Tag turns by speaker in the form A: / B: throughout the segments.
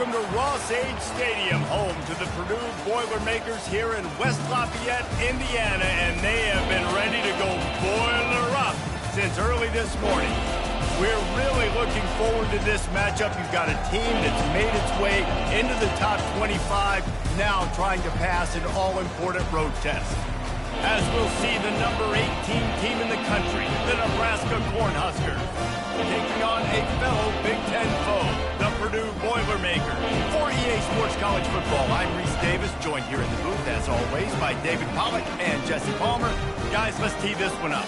A: Welcome to Ross-Age Stadium, home to the Purdue Boilermakers here in West Lafayette, Indiana, and they have been ready to go boiler up since early this morning. We're really looking forward to this matchup. You've got a team that's made its way into the top 25, now trying to pass an all-important road test. As we'll see the number 18 team in the country, the Nebraska Cornhuskers, taking on a fellow Big Ten foe, the Purdue Boilermakers. For EA Sports College Football, I'm Reese Davis, joined here in the booth, as always, by David Pollack and Jesse Palmer. Guys, let's tee this one up.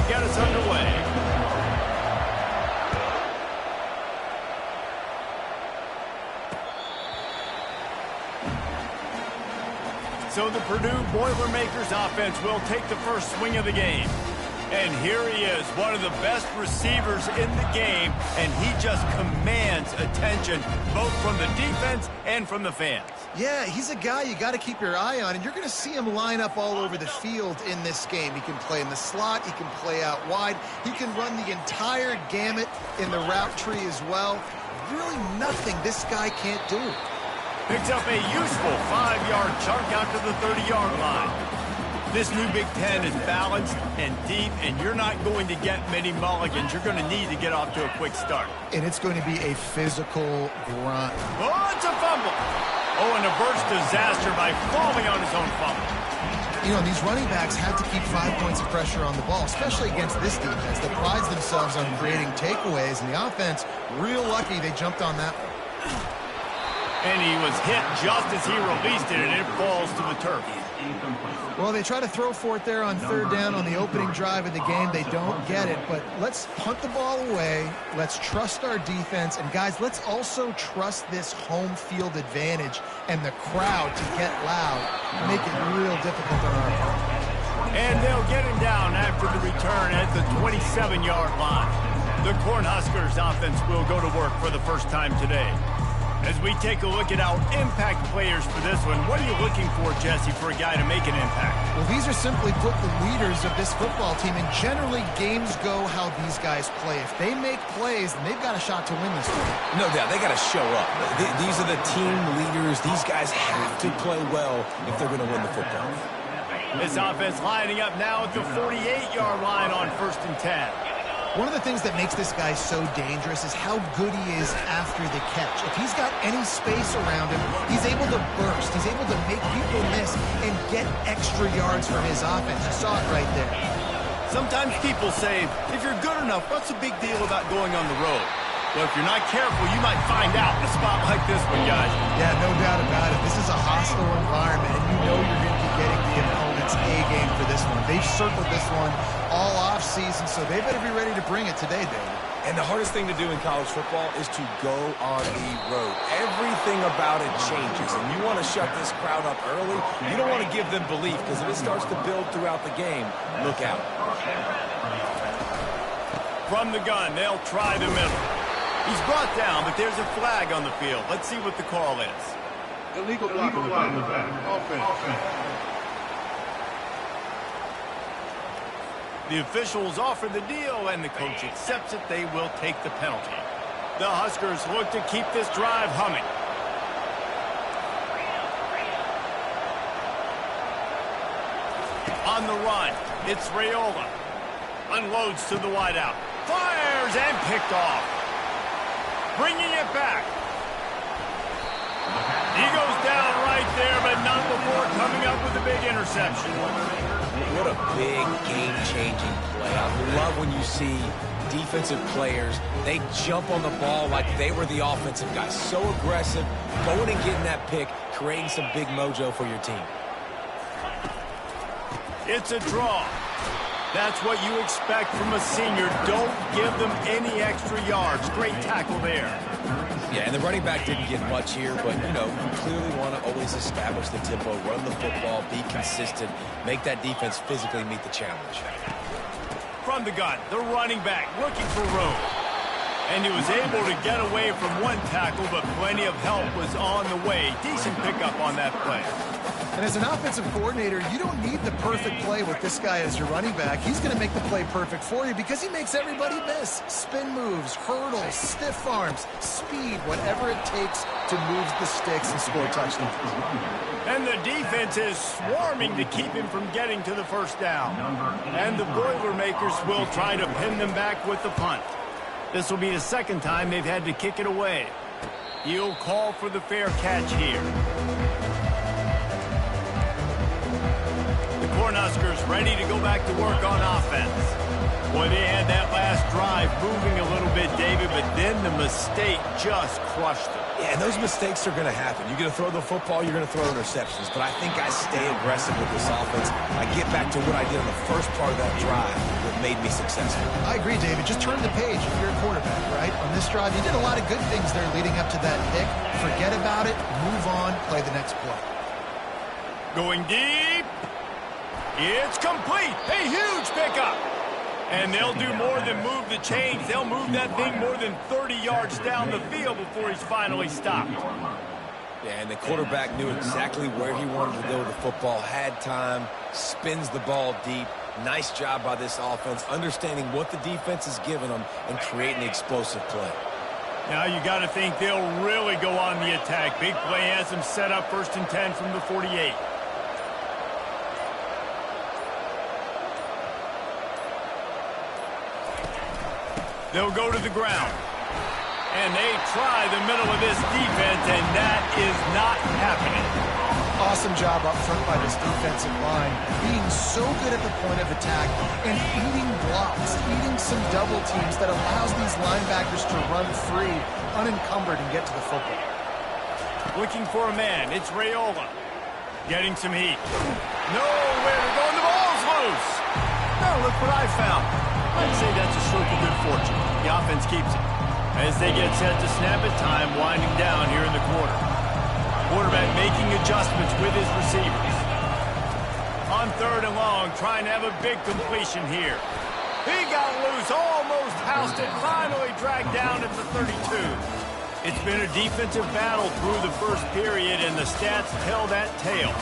A: Get us underway. So the Purdue Boilermakers offense will take the first swing of the game. And here he is, one of the best receivers in the game, and he just commands attention both from the defense and from the fans.
B: Yeah, he's a guy you got to keep your eye on, and you're going to see him line up all over the field in this game. He can play in the slot, he can play out wide, he can run the entire gamut in the route tree as well. Really nothing this guy can't do.
A: Picks up a useful 5-yard chunk out to the 30-yard line. This new Big Ten is balanced and deep, and you're not going to get many mulligans. You're going to need to get off to a quick start.
B: And it's going to be a physical grunt.
A: Oh, it's a fumble. Oh, and a burst disaster by falling on his own fumble.
B: You know, these running backs have to keep 5 points of pressure on the ball, especially against this defense that prides themselves on creating takeaways, and the offense, real lucky they jumped on that one.
A: And he was hit just as he released it, and it falls to the turf.
B: Well, they try to throw for it there on third down on the opening drive of the game. They don't get it, but let's punt the ball away. Let's trust our defense. And, guys, let's also trust this home field advantage and the crowd to get loud and make it real difficult on our part.
A: And they'll get him down after the return at the 27-yard line. The Cornhuskers offense will go to work for the first time today. As we take a look at our impact players for this one, what are you looking for, Jesse, for a guy to make an impact?
B: Well, these are simply put the leaders of this football team, and generally games go how these guys play. If they make plays, then they've got a shot to win this one.
C: No doubt, they got to show up. These are the team leaders. These guys have to play well if they're going to win the football.
A: This offense lining up now at the 48-yard line on 1st and 10.
B: One of the things that makes this guy so dangerous is how good he is after the catch. If he's got any space around him, he's able to burst. He's able to make people miss and get extra yards from his offense. You saw it right there.
A: Sometimes people say, if you're good enough, what's the big deal about going on the road? Well, if you're not careful, you might find out in a spot like this one, guys.
B: Yeah, no doubt about it. This is a hostile environment, and you know you're going to be getting the opponent's A-game for this one. They've circled this one all off-season, so they better be ready to bring it today, David.
C: And the hardest thing to do in college football is to go on the road. Everything about it changes, and you want to shut this crowd up early. You don't want to give them belief, because if it starts to build throughout the game, look out.
A: From the gun, they'll try the middle. He's brought down, but there's a flag on the field. Let's see what the call is.
D: Illegal block on the back. Offense.
A: The officials offer the deal, and the coach accepts it. They will take the penalty. The Huskers look to keep this drive humming. On the run, it's Raiola. Unloads to the wideout. Fires and picked off. Bringing it back. He goes down right there, but not before coming up with a big interception.
C: What a big game-changing play. I love when you see defensive players, they jump on the ball like they were the offensive guys. So aggressive, going and getting that pick, creating some big mojo for your team.
A: It's a draw. That's what you expect from a senior. Don't give them any extra yards. Great tackle there.
C: Yeah, and the running back didn't get much here, but, you know, you clearly want to always establish the tempo, run the football, be consistent, make that defense physically meet the challenge.
A: From the gun, the running back looking for room. And he was able to get away from one tackle, but plenty of help was on the way. Decent pickup on that play.
B: And as an offensive coordinator, you don't need the perfect play with this guy as your running back. He's going to make the play perfect for you because he makes everybody miss. Spin moves, hurdles, stiff arms, speed, whatever it takes to move the sticks and score touchdowns.
A: And the defense is swarming to keep him from getting to the first down. And the Boilermakers will try to pin them back with the punt. This will be the second time they've had to kick it away. He'll call for the fair catch here. The Cornhuskers ready to go back to work on offense. Boy, they had that last drive moving a little bit, David, but then the mistake just crushed them.
C: Yeah, and those mistakes are going to happen. You're going to throw the football, you're going to throw interceptions. But I think I stay aggressive with this offense. I get back to what I did on the first part of that drive that made me successful.
B: I agree, David. Just turn the page if you're a quarterback, right? On this drive, you did a lot of good things there leading up to that pick. Forget about it, move on, play the next play.
A: Going deep. It's complete. A huge pickup. And they'll do more than move the chains. They'll move that thing more than 30 yards down the field before he's finally stopped.
C: Yeah, and the quarterback knew exactly where he wanted to go with the football, had time, spins the ball deep. Nice job by this offense, understanding what the defense is giving them and creating the explosive play.
A: Now you got to think they'll really go on the attack. Big play has them set up 1st and 10 from the 48. They'll go to the ground. And they try the middle of this defense, and that is not happening.
B: Awesome job up front by this defensive line, being so good at the point of attack and eating blocks, eating some double teams that allows these linebackers to run free, unencumbered, and get to the football.
A: Looking for a man, it's Raiola. Getting some heat. Nowhere to go, and the ball's loose. Now look what I found. I'd say that's a stroke of good fortune. The offense keeps it. As they get set to snap it, time winding down here in the quarter. Quarterback making adjustments with his receivers. On 3rd and long, trying to have a big completion here. He got loose, almost housed it, finally dragged down at the 32. It's been a defensive battle through the first period, and the stats tell that tale.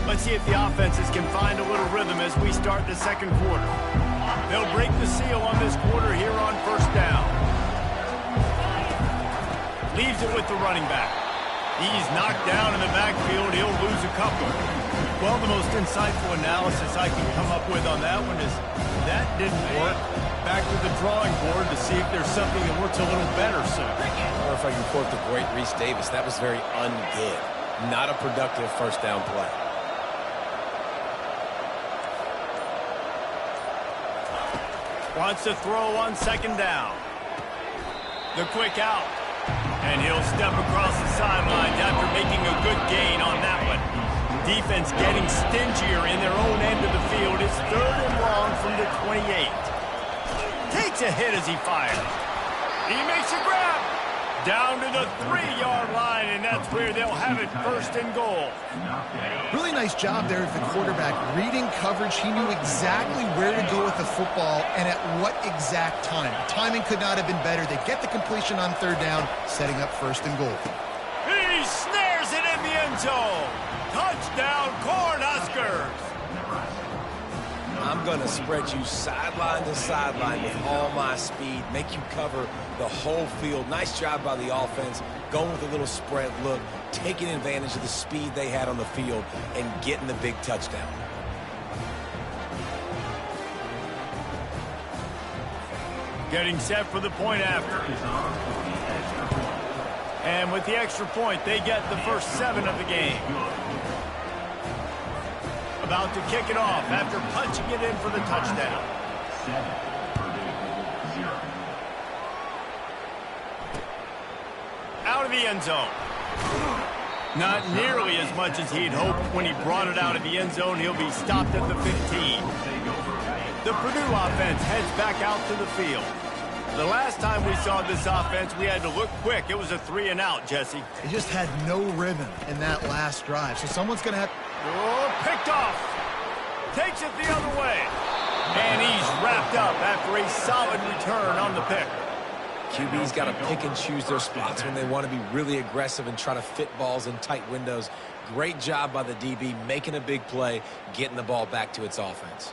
A: Let's see if the offenses can find a little rhythm as we start the second quarter. They'll break the seal on this quarter here on 1st down. Leaves it with the running back. He's knocked down in the backfield. He'll lose a couple. Well, the most insightful analysis I can come up with on that one is that didn't work. Back to the drawing board to see if there's something that works a little better soon.
C: Or if I can quote the great Reese Davis, that was very un-good. Not a productive 1st down play.
A: Wants to throw on 2nd down. The quick out. And he'll step across the sidelines after making a good gain on that one. Defense getting stingier in their own end of the field. It's 3rd and long from the 28. Takes a hit as he fires. He makes a grab. Down to the 3-yard line, and that's where they'll have it 1st and goal.
B: Really nice job there of the quarterback. Reading coverage, he knew exactly where to go with the football and at what exact time. Timing could not have been better. They get the completion on 3rd down, setting up 1st and goal.
A: He snares it in the end zone. Touchdown, Cornhuskers.
C: I'm going to spread you sideline to sideline with all my speed, make you cover the whole field. Nice job by the offense, going with a little spread look, taking advantage of the speed they had on the field, and getting the big touchdown.
A: Getting set for the point after. And with the extra point, they get the first 7 of the game. About to kick it off after punching it in for the touchdown. Out of the end zone. Not nearly as much as he'd hoped when he brought it out of the end zone. He'll be stopped at the 15. The Purdue offense heads back out to the field. The last time we saw this offense, we had to look quick. It was a 3-and-out, Jesse.
B: They just had no rhythm in that last drive, so someone's going to have...
A: Oh, picked off. Takes it the other way. And he's wrapped up after a solid return on the pick.
C: QB's got to pick and choose their spots when they want to be really aggressive and try to fit balls in tight windows. Great job by the DB making a big play, getting the ball back to its offense.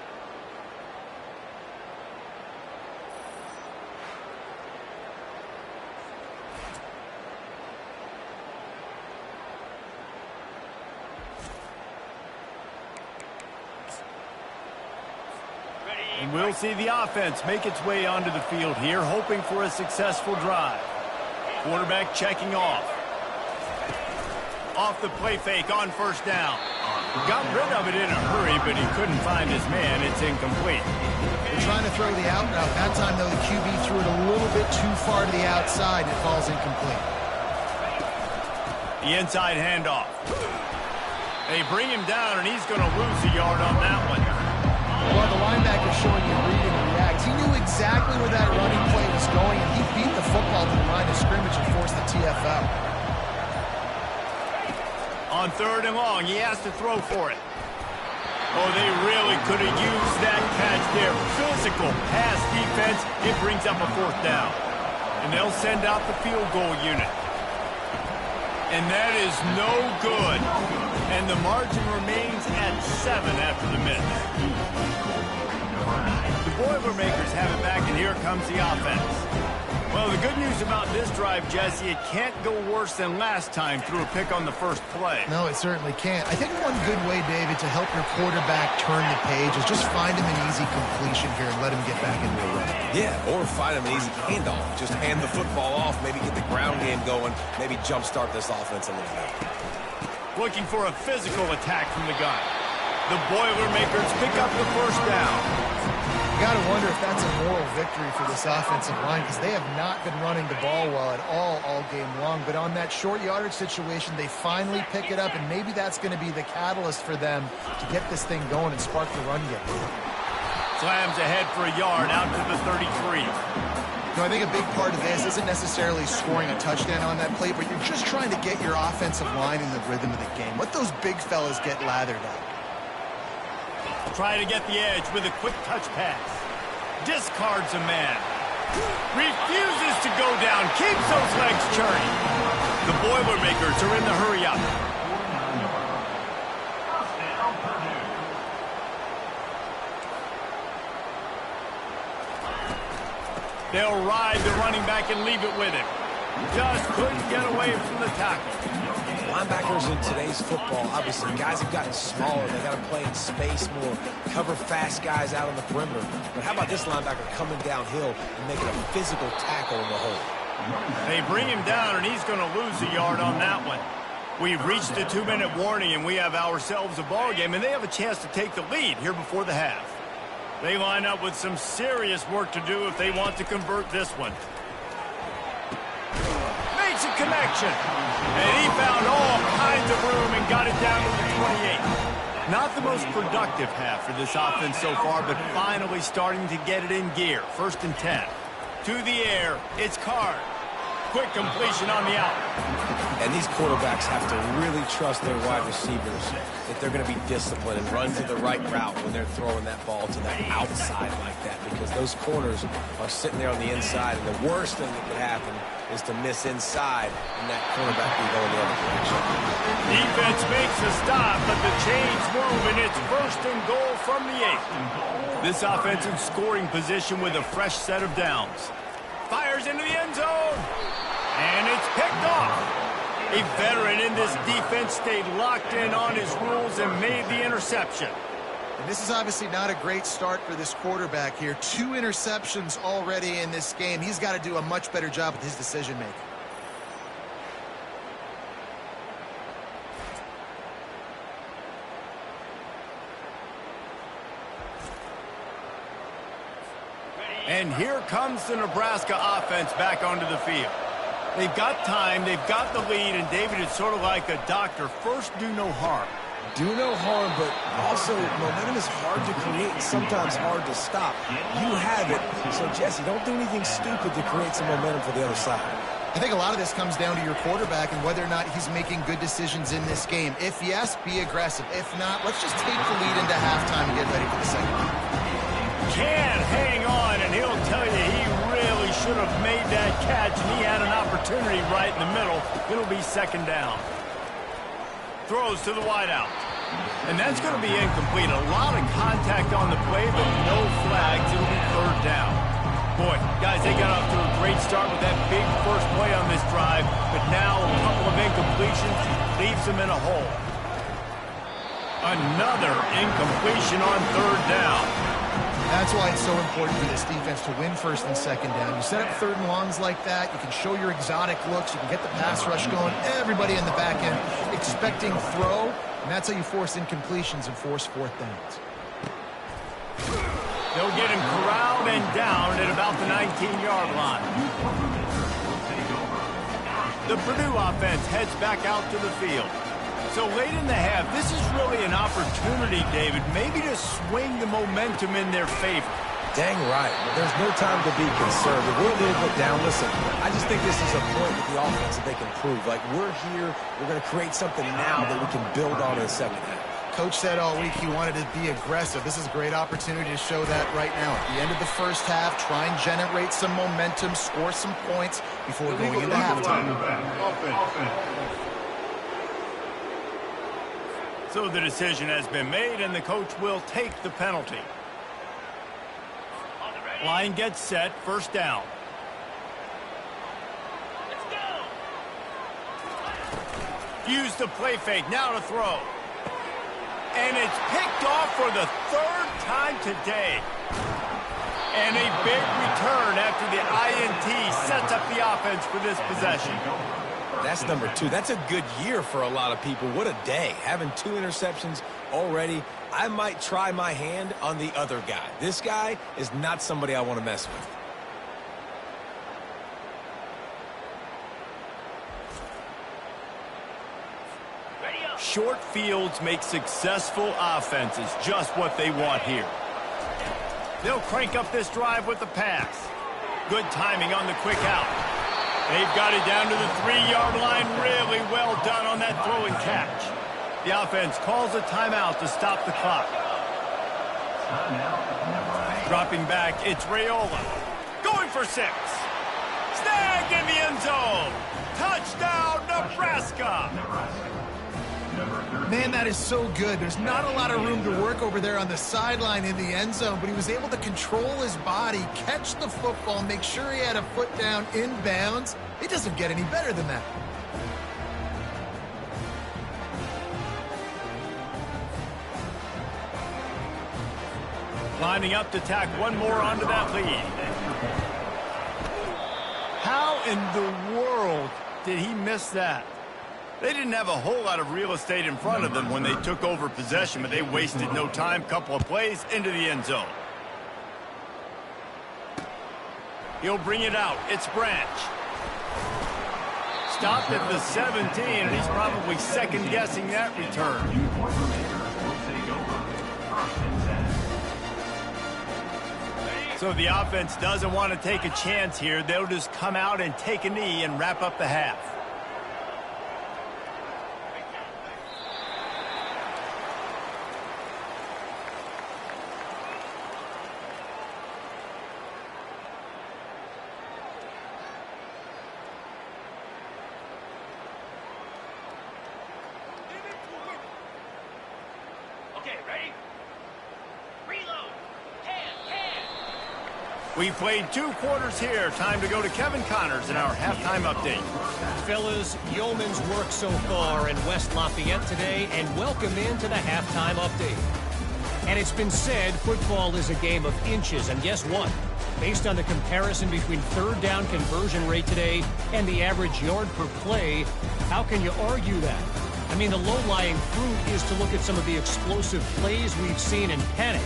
A: And we'll see the offense make its way onto the field here, hoping for a successful drive. Quarterback checking off. Off the play fake on first down. Got rid of it in a hurry, but he couldn't find his man. It's incomplete.
B: They're trying to throw the out route. That time, though, the QB threw it a little bit too far to the outside. It falls incomplete.
A: The inside handoff. They bring him down, and he's going to lose a yard on that one.
B: Well, the linebacker's showing you read and react. He knew exactly where that running play was going, and he beat the football to the line of scrimmage and forced the TFL.
A: On 3rd and long, he has to throw for it. Oh, they really could have used that catch there. Physical pass defense. It brings up a 4th down. And they'll send out the field goal unit. And that is no good. And the margin remains at 7 after the miss. The Boilermakers have it back, and here comes the offense. Well, the good news about this drive, Jesse, it can't go worse than last time through a pick on the first play.
B: No, it certainly can't. I think one good way, David, to help your quarterback turn the page is just find him an easy completion here and let him get back into a run.
C: Yeah, or find him an easy handoff. Just hand the football off, maybe get the ground game going, maybe jumpstart this offense a little bit.
A: Looking for a physical attack from the gun. The Boilermakers pick up the first down.
B: You got to wonder if that's a moral victory for this offensive line, because they have not been running the ball well at all game long. But on that short yardage situation, they finally pick it up, and maybe that's going to be the catalyst for them to get this thing going and spark the run game.
A: Slams ahead for a yard out to the 33.
B: I think a big part of this isn't necessarily scoring a touchdown on that play, but you're just trying to get your offensive line in the rhythm of the game. Let those big fellas get lathered up.
A: Trying to get the edge with a quick touch pass. Discards a man. Refuses to go down. Keeps those legs churning. The Boilermakers are in the hurry up. They'll ride the running back and leave it with him. Just couldn't get away from the tackle.
C: Linebackers in today's football, obviously, guys have gotten smaller. They got to play in space more, cover fast guys out on the perimeter. But how about this linebacker coming downhill and making a physical tackle in the hole?
A: They bring him down, and he's going to lose a yard on that one. We've reached the 2-minute warning, and we have ourselves a ball game, and they have a chance to take the lead here before the half. They line up with some serious work to do if they want to convert this one. Makes a connection. And he found all kinds of room and got it down to the 28. Not the most productive half for this offense so far, but finally starting to get it in gear. 1st and 10. To the air. It's Card. Quick completion on the out.
C: And these quarterbacks have to really trust their wide receivers that they're going to be disciplined and run to the right route when they're throwing that ball to the outside like that, because those corners are sitting there on the inside, and the worst thing that could happen is to miss inside and that quarterback can go in the other direction.
A: Defense makes a stop, but the chains move, and it's 1st and goal from the 8. This offense in scoring position with a fresh set of downs. Fires into the end zone. And it's picked off. A veteran in this defense stayed locked in on his rules and made the interception.
B: And this is obviously not a great start for this quarterback here. 2 interceptions already in this game. He's got to do a much better job with his decision-making.
A: And here comes the Nebraska offense back onto the field. They've got time, they've got the lead, and David, it's sort of like a doctor. First, do no harm.
C: Do no harm, but also momentum is hard to create and sometimes hard to stop. You have it, so Jesse, don't do anything stupid to create some momentum for the other side.
B: I think a lot of this comes down to your quarterback and whether or not he's making good decisions in this game. If yes, be aggressive. If not, let's just take the lead into halftime and get ready for the second half.
A: Can't hang on, and he'll tell you he really should have made that catch, and he had an opportunity right in the middle. It'll be second down. Throws to the wideout. And that's going to be incomplete. A lot of contact on the play, but no flags. It'll be third down. Boy, guys, they got off to a great start with that big first play on this drive, but now a couple of incompletions leaves them in a hole. Another incompletion on third down.
B: That's why it's so important for this defense to win first and second down. You set up third and longs like that, you can show your exotic looks, you can get the pass rush going, everybody in the back end expecting throw, and that's how you force incompletions and force fourth downs.
A: They'll get him corralled and down at about the 19-yard line. The Purdue offense heads back out to the field. So late in the half, this is really an opportunity, David, maybe to swing the momentum in their favor.
C: Dang right. There's no time to be conservative. We're a little bit down. Listen, I just think this is a point with the offense that they can prove. Like, we're here, we're going to create something now that we can build on in the second half.
B: Coach said all week he wanted to be aggressive. This is a great opportunity to show that right now. At the end of the first half, try and generate some momentum, score some points before going into halftime.
A: So the decision has been made, and the coach will take the penalty. Line gets set, first down. Use the play fake, now to throw. And it's picked off for the third time today. And a big return after the INT sets up the offense for this possession.
C: That's number 2. That's a good year for a lot of people. What a day. Having 2 interceptions already. I might try my hand on the other guy. This guy is not somebody I want to mess with.
A: Short fields make successful offenses just what they want here. They'll crank up this drive with the pass. Good timing on the quick out. They've got it down to the 3-yard line. Really well done on that throw and catch. The offense calls a timeout to stop the clock. Dropping back, it's Raiola. Going for 6. Snagged in the end zone. Touchdown, Nebraska.
B: Man, that is so good. There's not a lot of room to work over there on the sideline in the end zone, but he was able to control his body, catch the football, make sure he had a foot down in bounds. It doesn't get any better than that.
A: Lining up to tack one more onto that lead. How in the world did he miss that? They didn't have a whole lot of real estate in front of them when they took over possession, but they wasted no time. Couple of plays into the end zone. He'll bring it out. It's Branch. Stopped at the 17, and he's probably second-guessing that return. So the offense doesn't want to take a chance here. They'll just come out and take a knee and wrap up the half. We played 2 quarters here. Time to go to Kevin Connors in our halftime update.
E: Fellas, yeoman's work so far in West Lafayette today, and welcome into the halftime update. And it's been said football is a game of inches, and guess what? Based on the comparison between third down conversion rate today and the average yard per play, how can you argue that? I mean, the low-lying fruit is to look at some of the explosive plays we've seen in panic.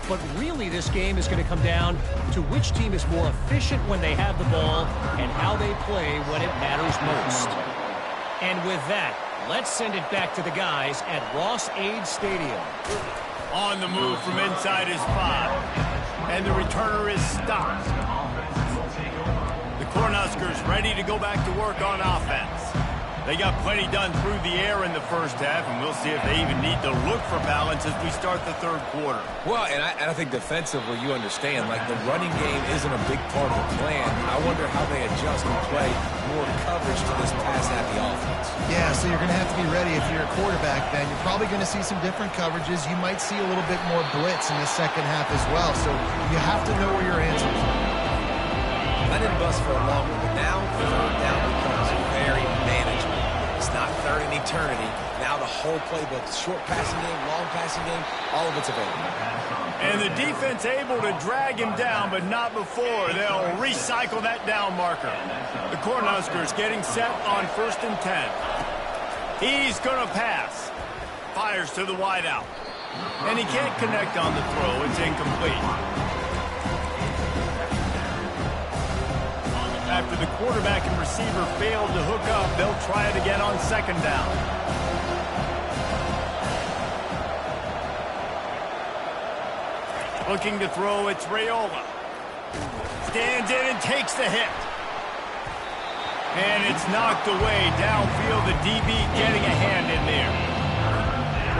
E: But really, this game is going to come down to which team is more efficient when they have the ball and how they play when it matters most. And with that, Let's send it back to the guys at Ross-Ade Stadium.
A: On the move from inside his 5. And the returner is stopped. The Cornhuskers ready to go back to work on offense. They got plenty done through the air in the first half, and we'll see if they even need to look for balance as we start the third quarter.
C: Well, and I think defensively, you understand, like the running game isn't a big part of the plan. I wonder how they adjust and play more coverage to this pass-happy offense.
B: Yeah, so you're going to have to be ready if you're a quarterback then. You're probably going to see some different coverages. You might see a little bit more blitz in the second half as well, so you have to know where your answers are.
C: Let it bust for a long one, but now third down becomes very manageable. It's not third in eternity. Now the whole playbook, short passing game, long passing game, all of it's available.
A: And the defense able to drag him down, but not before. They'll recycle that down marker. The Cornhuskers getting set on 1st and 10. He's going to pass. Fires to the wideout. And he can't connect on the throw. It's incomplete. After the quarterback and receiver failed to hook up, they'll try it again on 2nd down. Looking to throw, it's Raiola. Stands in and takes the hit. And it's knocked away downfield. The DB getting a hand in there.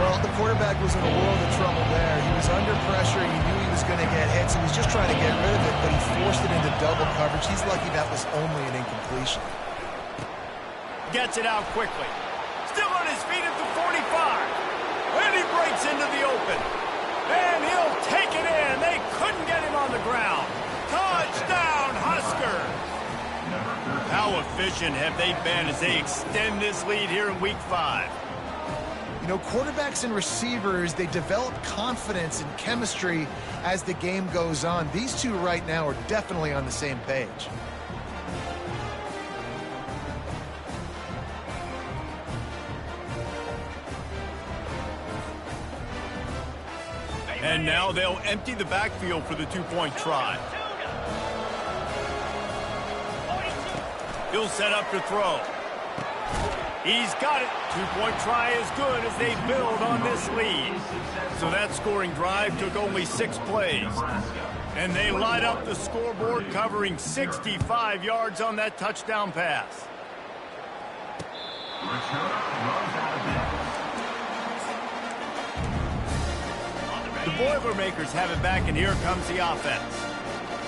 B: Well, the quarterback was in a world of trouble there. He was under pressure. He knew he was going to get hit, so he was just trying to get rid of it, but he forced it into double coverage. He's lucky that was only an incompletion.
A: Gets it out quickly. Still on his feet at the 45. And he breaks into the open. And he'll take it in. They couldn't get him on the ground. Touchdown, Huskers! How efficient have they been as they extend this lead here in Week 5?
B: You know, quarterbacks and receivers, they develop confidence and chemistry as the game goes on. These two right now are definitely on the same page.
A: And now they'll empty the backfield for the two-point try. He'll set up to throw. He's got it. Two-point try is good as they build on this lead. So that scoring drive took only 6 plays. And they light up the scoreboard, covering 65 yards on that touchdown pass. The Boilermakers have it back, and here comes the offense.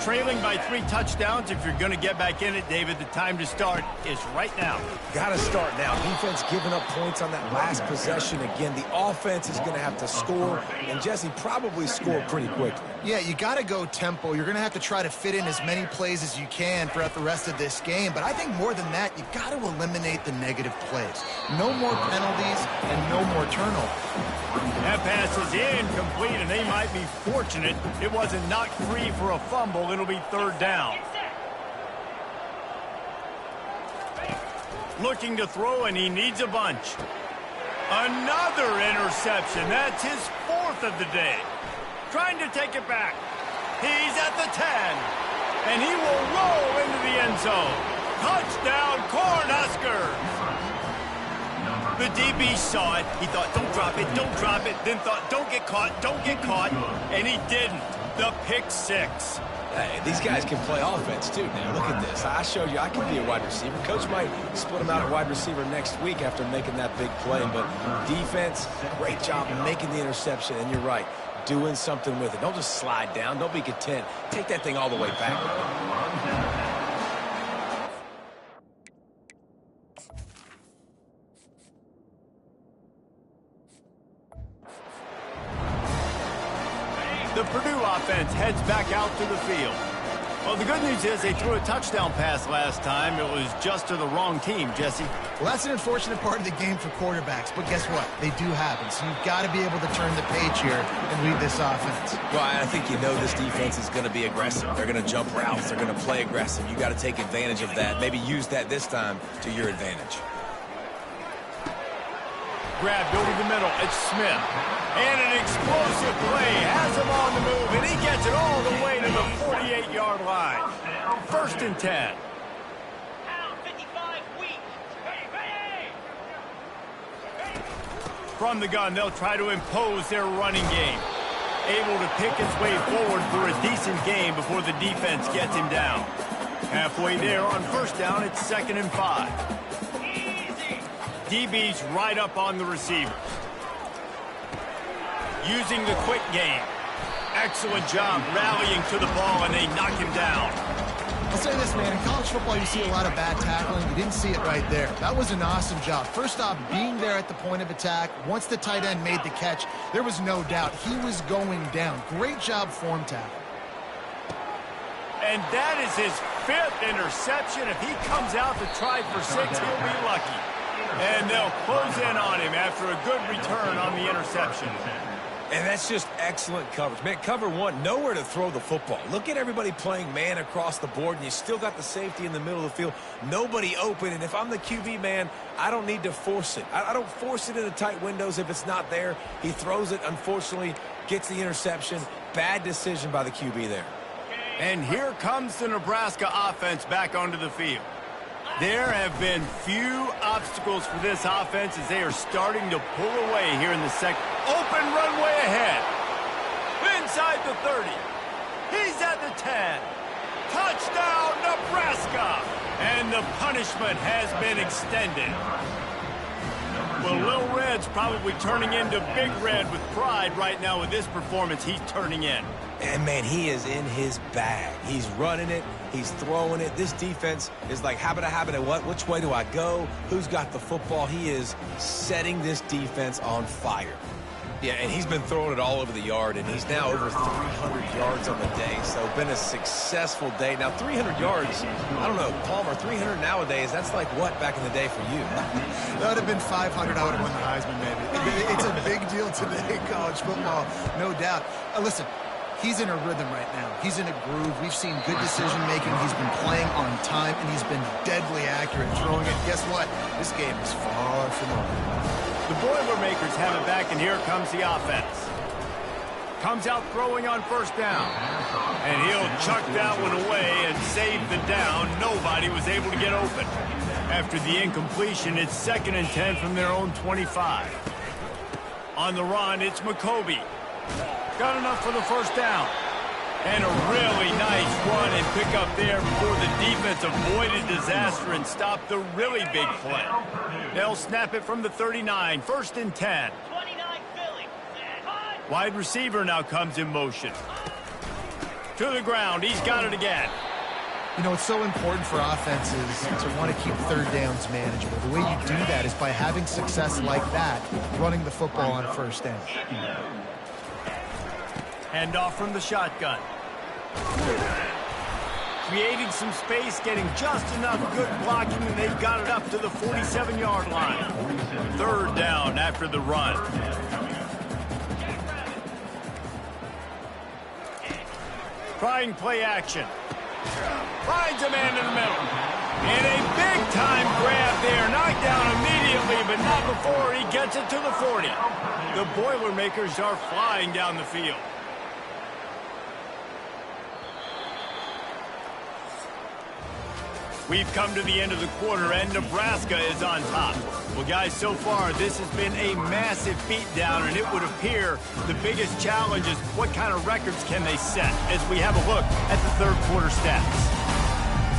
A: Trailing by 3 touchdowns. If you're going to get back in it, David, the time to start is right now.
C: Got to start now. Defense giving up points on that last possession. Again, the offense is going to have to score, and Jesse probably score pretty quickly.
B: Yeah, you got to go tempo. You're going to have to try to fit in as many plays as you can throughout the rest of this game. But I think more than that, you got to eliminate the negative plays. No more penalties and no more turnovers.
A: That pass is incomplete, and they might be fortunate it wasn't knocked free for a fumble. It'll be 3rd down. Looking to throw, and he needs a bunch. Another interception. That's his 4th of the day. Trying to take it back. He's at the 10. And he will roll into the end zone. Touchdown, Cornhuskers. The DB saw it. He thought, don't drop it, don't drop it. Then thought, don't get caught, don't get caught. And he didn't. The pick 6.
C: Hey, these guys can play offense, too. Now, look at this. I showed you I can be a wide receiver. Coach might split him out at wide receiver next week after making that big play. But defense, great job making the interception. And you're right, doing something with it. Don't just slide down. Don't be content. Take that thing all the way back.
A: The Purdue offense heads back out to the field. Well, the good news is they threw a touchdown pass last time. It was just to the wrong team, Jesse.
B: Well, that's an unfortunate part of the game for quarterbacks, but guess what? They do happen, so you've got to be able to turn the page here and lead this offense.
C: Well, I think you know this defense is going to be aggressive. They're going to jump routes. They're going to play aggressive. You got to take advantage of that. Maybe use that this time to your advantage.
A: Grabbed over the middle. It's Smith. And an explosive play. Has him on the move, and he gets it all the way to the 48-yard line. 1st and 10. From the gun, they'll try to impose their running game. Able to pick its way forward for a decent gain before the defense gets him down. Halfway there on first down, it's 2nd and 5. DB's right up on the receivers. Using the quick game. Excellent job rallying to the ball, and they knock him down.
B: I'll say this, man. In college football, you see a lot of bad tackling. You didn't see it right there. That was an awesome job. First off, being there at the point of attack. Once the tight end made the catch, there was no doubt he was going down. Great job form tackle.
A: And that is his 5th interception. If he comes out to try for 6, he'll be lucky. And they'll close in on him after a good return on the interception.
C: And that's just excellent coverage. Man, cover one, nowhere to throw the football. Look at everybody playing man across the board, and you still got the safety in the middle of the field. Nobody open, and if I'm the QB, man, I don't need to force it. I don't force it into tight windows if it's not there. He throws it, unfortunately, gets the interception. Bad decision by the QB there.
A: And here comes the Nebraska offense back onto the field. There have been few obstacles for this offense as they are starting to pull away here in the second. Open runway ahead. Inside the 30. He's at the 10. Touchdown, Nebraska! And the punishment has been extended. Well, Lil Red's probably turning into Big Red with pride right now with this performance he's turning in.
C: And, man, he is in his bag. He's running it. He's throwing it. This defense is like, habit, what? Which way do I go? Who's got the football? He is setting this defense on fire. Yeah, and he's been throwing it all over the yard, and he's now over 300 yards on the day, so been a successful day. Now, 300 yards, I don't know, Palmer, 300 nowadays, that's like what back in the day for you?
B: That would have been 500. I would have won the Heisman, maybe. It's a big deal today in college football, no doubt. Listen, he's in a rhythm right now. He's in a groove. We've seen good decision-making. He's been playing on time, and he's been deadly accurate throwing it. Guess what? This game is far from over.
A: The Boilermakers have it back, and here comes the offense. Comes out throwing on first down. And he'll chuck that one away and save the down. Nobody was able to get open. After the incompletion, it's 2nd and 10 from their own 25. On the run, it's McCoby. Got enough for the first down. And a really nice run and pick up there before the defense avoided disaster and stopped the really big play. They'll snap it from the 39, 1st and 10. Wide receiver now comes in motion. To the ground, he's got it again.
B: You know, it's so important for offenses to want to keep third downs manageable. The way you do that is by having success like that, running the football on first down.
A: Handoff from the shotgun. Creating some space, getting just enough good blocking, and they've got it up to the 47-yard line. 3rd down after the run. Trying play action. Finds a man in the middle. And a big-time grab there. Knocked down immediately, but not before he gets it to the 40. The Boilermakers are flying down the field. We've come to the end of the quarter, and Nebraska is on top. Well, guys, so far, this has been a massive beatdown, and it would appear the biggest challenge is what kind of records can they set as we have a look at the third quarter stats.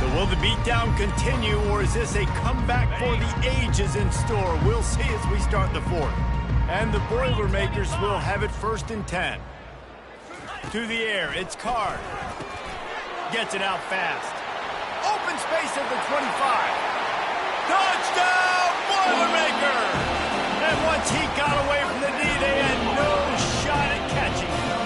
A: So will the beatdown continue, or is this a comeback for the ages in store? We'll see as we start the fourth. And the Boilermakers will have it 1st and 10. To the air, it's Card. Gets it out fast. Open space at the 25. Touchdown, Boilermaker! And once he got away from the D, they had no shot at catching him.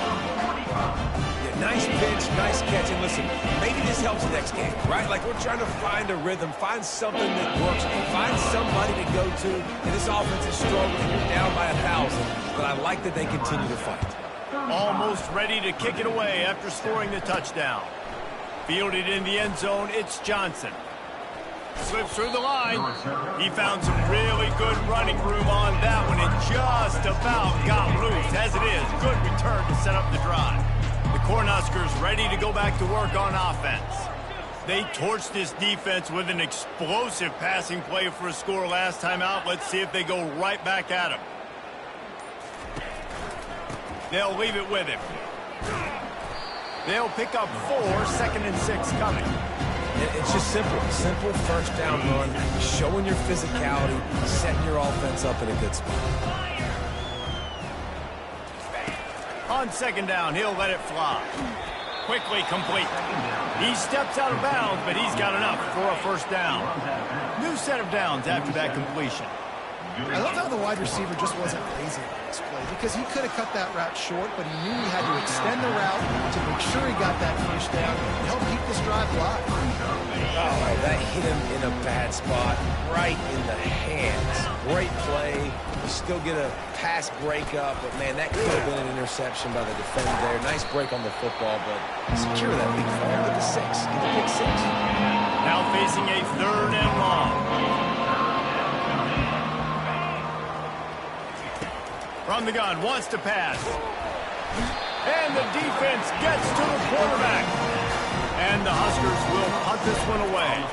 C: Yeah, nice pitch, nice catch. And listen, maybe this helps the next game, right? Like we're trying to find a rhythm, find something that works, find somebody to go to. And this offense is struggling. You're down by 1,000. But I like that they continue to fight.
A: Almost ready to kick it away after scoring the touchdown. Fielded in the end zone, it's Johnson. Slips through the line. He found some really good running room on that one and just about got loose. As it is, good return to set up the drive. The Cornhuskers ready to go back to work on offense. They torched this defense with an explosive passing play for a score last time out. Let's see if they go right back at him. They'll leave it with him. They'll pick up 4, 2nd and 6 coming.
C: It's just simple. Simple first down run, showing your physicality, setting your offense up in a good spot.
A: On 2nd down, he'll let it fly. Quickly complete. He steps out of bounds, but he's got enough for a first down. New set of downs after that completion.
B: I love how the wide receiver just wasn't lazy on this play because he could have cut that route short, but he knew he had to extend the route to make sure he got that first down and help keep this drive alive.
C: Oh, that hit him in a bad spot, right in the hands. Great play. You still get a pass breakup, but, man, that could have been an interception by the defender there. Nice break on the football, but secure that big fall. Get the 6. Get the pick 6.
A: Now facing a 3rd and long. From the gun, wants to pass. And the defense gets to the quarterback. And the Huskers will punt this one away.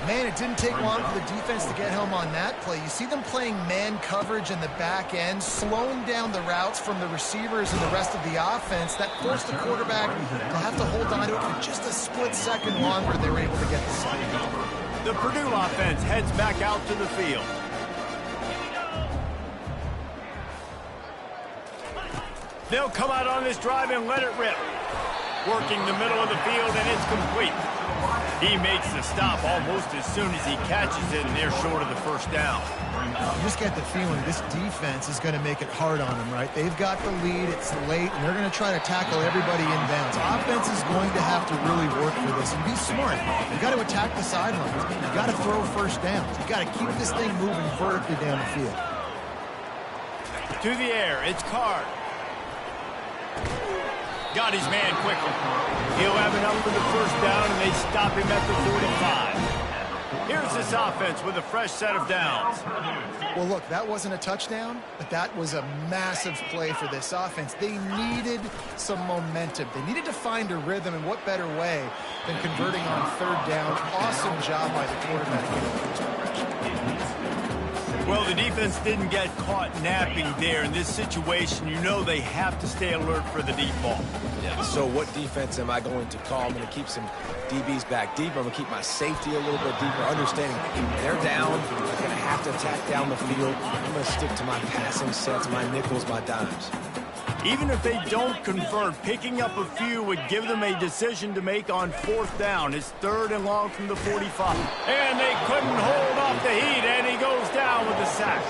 B: Man, it didn't take long for the defense to get home on that play. You see them playing man coverage in the back end, slowing down the routes from the receivers and the rest of the offense. That forced the quarterback to have to hold on to it for just a split second longer. They were able to get the sack.
A: The Purdue offense heads back out to the field. They'll come out on this drive and let it rip. Working the middle of the field, and it's complete. He makes the stop almost as soon as he catches it, and they're short of the first down.
B: You just get the feeling this defense is going to make it hard on them, right? They've got the lead, it's late, and they're going to try to tackle everybody inbounds. Offense is going to have to really work for this and be smart. You've got to attack the sidelines. You've got to throw first downs. You've got to keep this thing moving vertically down the field.
A: To the air, it's Card. Got his man quickly. He'll have enough for the first down, and they stop him at the 45. Here's this offense with a fresh set of downs.
B: Well, look, that wasn't a touchdown, but that was a massive play for this offense. They needed some momentum. They needed to find a rhythm, and what better way than converting on 3rd down. Awesome job by the quarterback in the first progression.
A: Well, the defense didn't get caught napping there. In this situation, you know they have to stay alert for the deep ball.
C: Yeah, so what defense am I going to call? I'm going to keep some DBs back deep. I'm going to keep my safety a little bit deeper, understanding they're down. They're going to have to attack down the field. I'm going to stick to my passing sets, my nickels, my dimes.
A: Even if they don't convert, picking up a few would give them a decision to make on 4th down. It's 3rd and long from the 45. And they couldn't hold off the heat, and he goes down with the sack.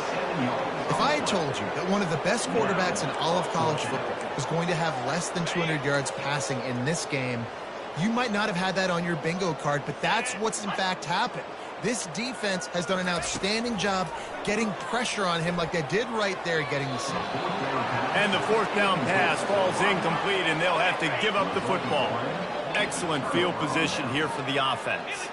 B: If I had told you that one of the best quarterbacks in all of college football was going to have less than 200 yards passing in this game, you might not have had that on your bingo card, but that's what's in fact happened. This defense has done an outstanding job getting pressure on him like they did right there, getting the sack.
A: And the 4th down pass falls incomplete, and they'll have to give up the football. Excellent field position here for the offense.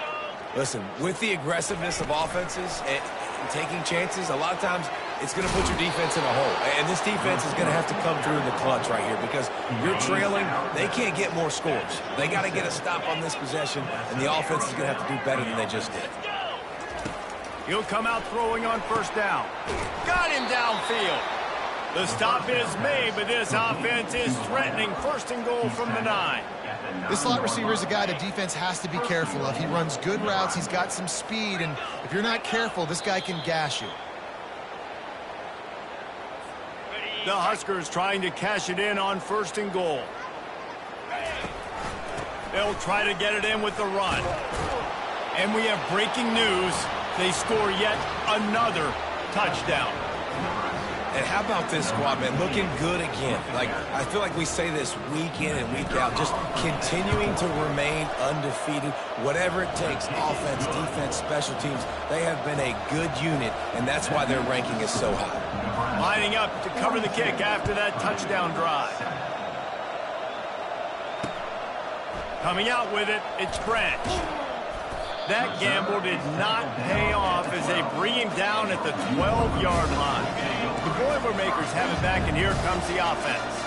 C: Listen, with the aggressiveness of offenses and taking chances, a lot of times it's going to put your defense in a hole. And this defense is going to have to come through in the clutch right here because you're trailing. They can't get more scores. They got to get a stop on this possession, and the offense is going to have to do better than they just did.
A: He'll come out throwing on 1st down. Got him downfield. The stop is made, but this offense is threatening 1st and goal from the 9.
B: This slot receiver is a guy the defense has to be careful of. He runs good routes. He's got some speed, and if you're not careful, this guy can gash you.
A: The Huskers trying to cash it in on 1st and goal. They'll try to get it in with the run. And we have breaking news. They score yet another touchdown.
C: And how about this squad, man? Looking good again. Like, I feel like we say this week in and week out, just continuing to remain undefeated. Whatever it takes, offense, defense, special teams, they have been a good unit, and that's why their ranking is so high.
A: Lining up to cover the kick after that touchdown drive. Coming out with it, it's Branch. That gamble did not pay off as they bring him down at the 12-yard line. The Boilermakers have it back, and here comes the offense.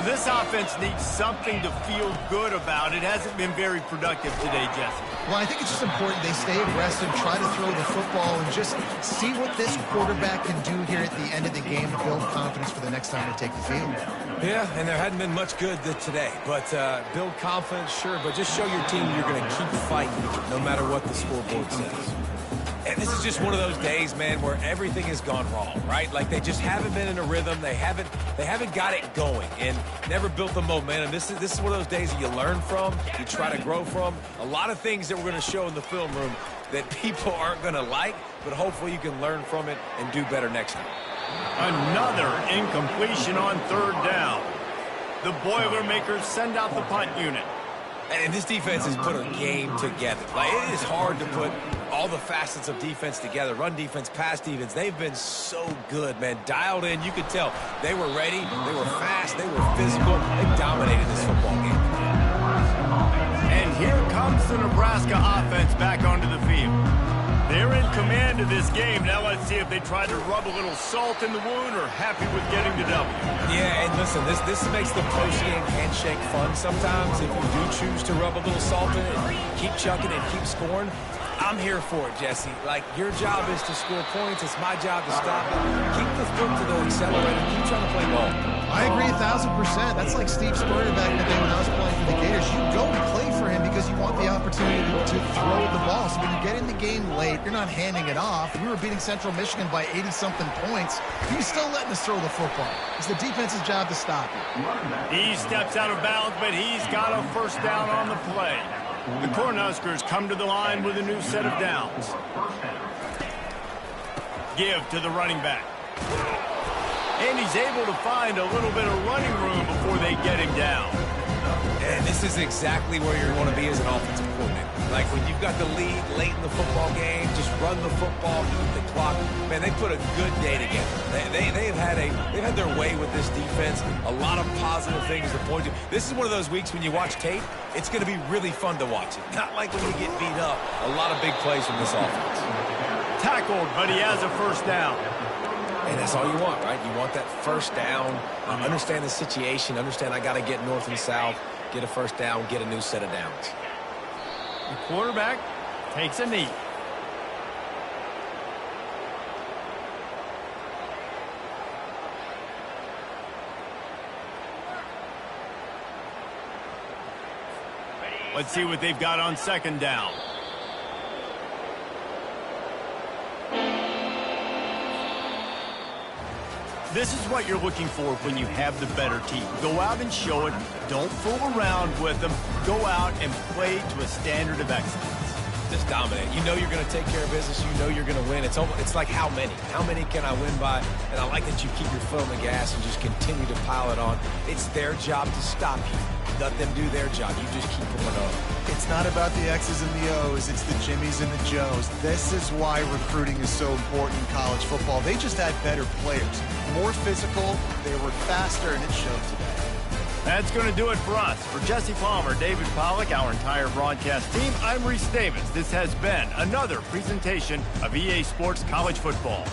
A: This offense needs something to feel good about. It hasn't been very productive today, Jesse.
B: Well, I think it's just important they stay aggressive, try to throw the football, and just see what this quarterback can do here at the end of the game to build confidence for the next time they take the field.
C: Yeah, and there hadn't been much good today. But build confidence, sure, but just show your team you're going to keep fighting no matter what the scoreboard says. And this is just one of those days, man, where everything has gone wrong, right? Like they just haven't been in a rhythm. They haven't got it going and never built the momentum. This is one of those days that you learn from, you try to grow from. A lot of things that we're going to show in the film room that people aren't going to like, but hopefully you can learn from it and do better next time.
A: Another incompletion on third down. The Boilermakers send out the punt unit.
C: And this defense has put a game together. Like, it is hard to put all the facets of defense together. Run defense, pass defense. They've been so good, man. Dialed in. You could tell they were ready. They were fast. They were physical. They dominated this football game.
A: And here comes the Nebraska offense back onto the field. They're in command of this game. Now let's see if they try to rub a little salt in the wound or happy with getting the W.
C: Yeah, and listen, this makes the post-game handshake fun sometimes. If you do choose to rub a little salt in it, keep chucking and keep scoring, I'm here for it, Jesse. Like, your job is to score points. It's my job to stop it. Keep the foot to the accelerator. Keep trying to play ball.
B: I agree 1,000%. That's like Steve Spurrier back in the day when I was playing for the Gators. You go and play for him because you want the opportunity to throw the ball. So when you get in the game late, you're not handing it off. We were beating Central Michigan by 80-something points. You're still letting us throw the football. It's the defense's job to stop you.
A: He steps out of bounds, but he's got a first down on the play. The Cornhuskers come to the line with a new set of downs. Give to the running back. And he's able to find a little bit of running room before they get him down.
C: And this is exactly where you want to be as an offensive coordinator. Like when you've got the lead late in the football game, just run the football, keep the clock. Man, they put a good day together. They've had their way with this defense. A lot of positive things to point to. This is one of those weeks when you watch tape, it's going to be really fun to watch it. Not like when you get beat up. A lot of big plays from this offense.
A: Tackled, but he has a first down.
C: And that's all you want, right? You want that first down. Understand the situation. Understand I got to get north and south, get a first down, get a new set of downs.
A: The quarterback takes a knee. Let's see what they've got on second down. This is what you're looking for when you have the better team. Go out and show it. Don't fool around with them. Go out and play to a standard of excellence.
C: Just dominate. You know you're going to take care of business. You know you're going to win. It's like how many? How many can I win by? And I like that you keep your foot on the gas and just continue to pile it on. It's their job to stop you. Let them do their job. You just keep going on.
F: It's not about the X's and the O's. It's the Jimmies and the Joes. This is why recruiting is so important in college football. They just had better players. More physical. They were faster, and it showed today.
A: That's going to do it for us. For Jesse Palmer, David Pollack, our entire broadcast team, I'm Reese Davis. This has been another presentation of EA Sports College Football.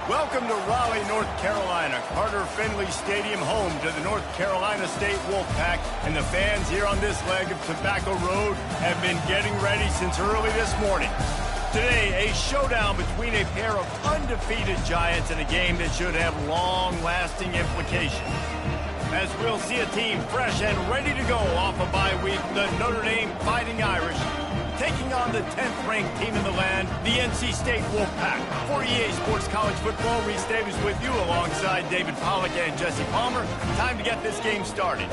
A: Welcome to Raleigh, North Carolina, Carter Finley Stadium, home to the North Carolina State Wolfpack, and the fans here on this leg of Tobacco Road have been getting ready since early this morning. Today, a showdown between a pair of undefeated giants in a game that should have long-lasting implications. As we'll see a team fresh and ready to go off a bye week, the Notre Dame Fighting Irish, taking on the 10th-ranked team in the land, the NC State Wolfpack. For EA Sports College Football, Reese Davis with you alongside David Pollack and Jesse Palmer. Time to get this game started.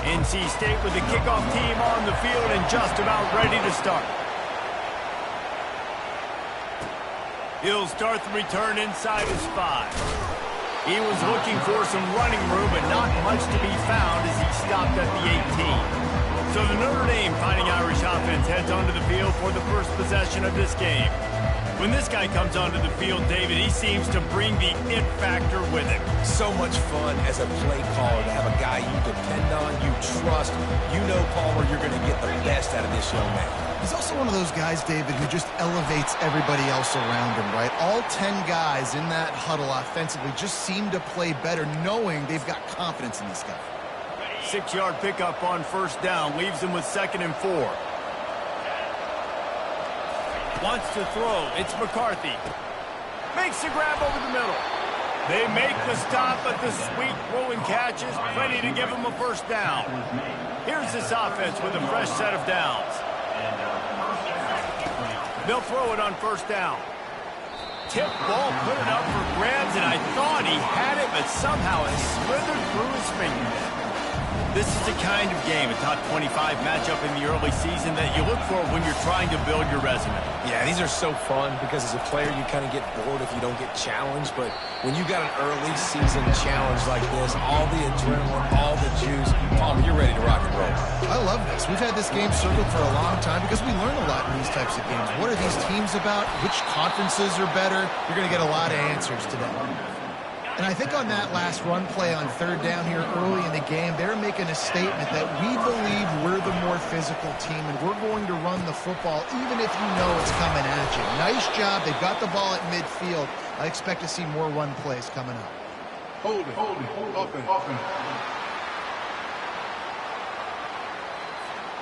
A: NC State with the kickoff team on the field and just about ready to start. He'll start the return inside his 5. He was looking for some running room, but not much to be found as he stopped at the 18. So the Notre Dame Fighting Irish offense heads onto the field for the first possession of this game. When this guy comes onto the field, David, he seems to bring the it factor with him.
C: So much fun as a play caller to have a guy you depend on, you trust. You know, Palmer, you're going to get the best out of this young man.
B: He's also one of those guys, David, who just elevates everybody else around him, right? All 10 guys in that huddle offensively just seem to play better knowing they've got confidence in this guy.
A: 6-yard pickup on first down leaves him with 2nd and 4. Wants to throw. It's McCarthy. Makes the grab over the middle. They make the stop, but the sweet throw and catch is plenty to give him a first down. Here's this offense with a fresh set of downs. They'll throw it on first down. Tip ball, put it up for grabs, and I thought he had it, but somehow it slithered through his fingers. This is the kind of game, a top 25 matchup in the early season, that you look for when you're trying to build your resume.
C: Yeah, these are so fun because as a player, you kind of get bored if you don't get challenged. But when you got an early season challenge like this, all the adrenaline, all the juice, Palmer, you're ready to rock and roll.
B: I love this. We've had this game circled for a long time because we learn a lot in these types of games. What are these teams about? Which conferences are better? You're going to get a lot of answers today. And I think on that last run play on third down here early in the game, they're making a statement that we believe we're the more physical team and we're going to run the football even if you know it's coming at you. Nice job. They've got the ball at midfield. I expect to see more run plays coming up.
D: Hold it. Offense.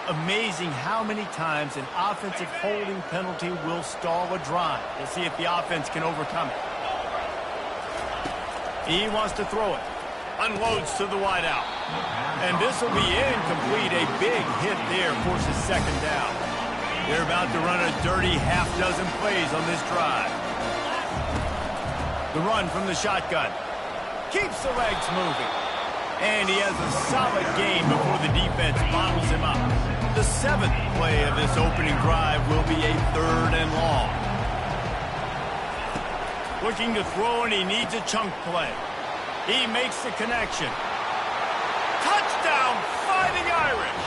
A: Amazing how many times an offensive holding penalty will stall a drive. We'll see if the offense can overcome it. He wants to throw it. Unloads to the wideout. And this will be incomplete. A big hit there forces 2nd down. They're about to run a dirty half-dozen plays on this drive. The run from the shotgun. Keeps the legs moving. And he has a solid gain before the defense bottles him up. The 7th play of this opening drive will be a 3rd and long. Looking to throw, and he needs a chunk play. He makes the connection. Touchdown, Fighting Irish!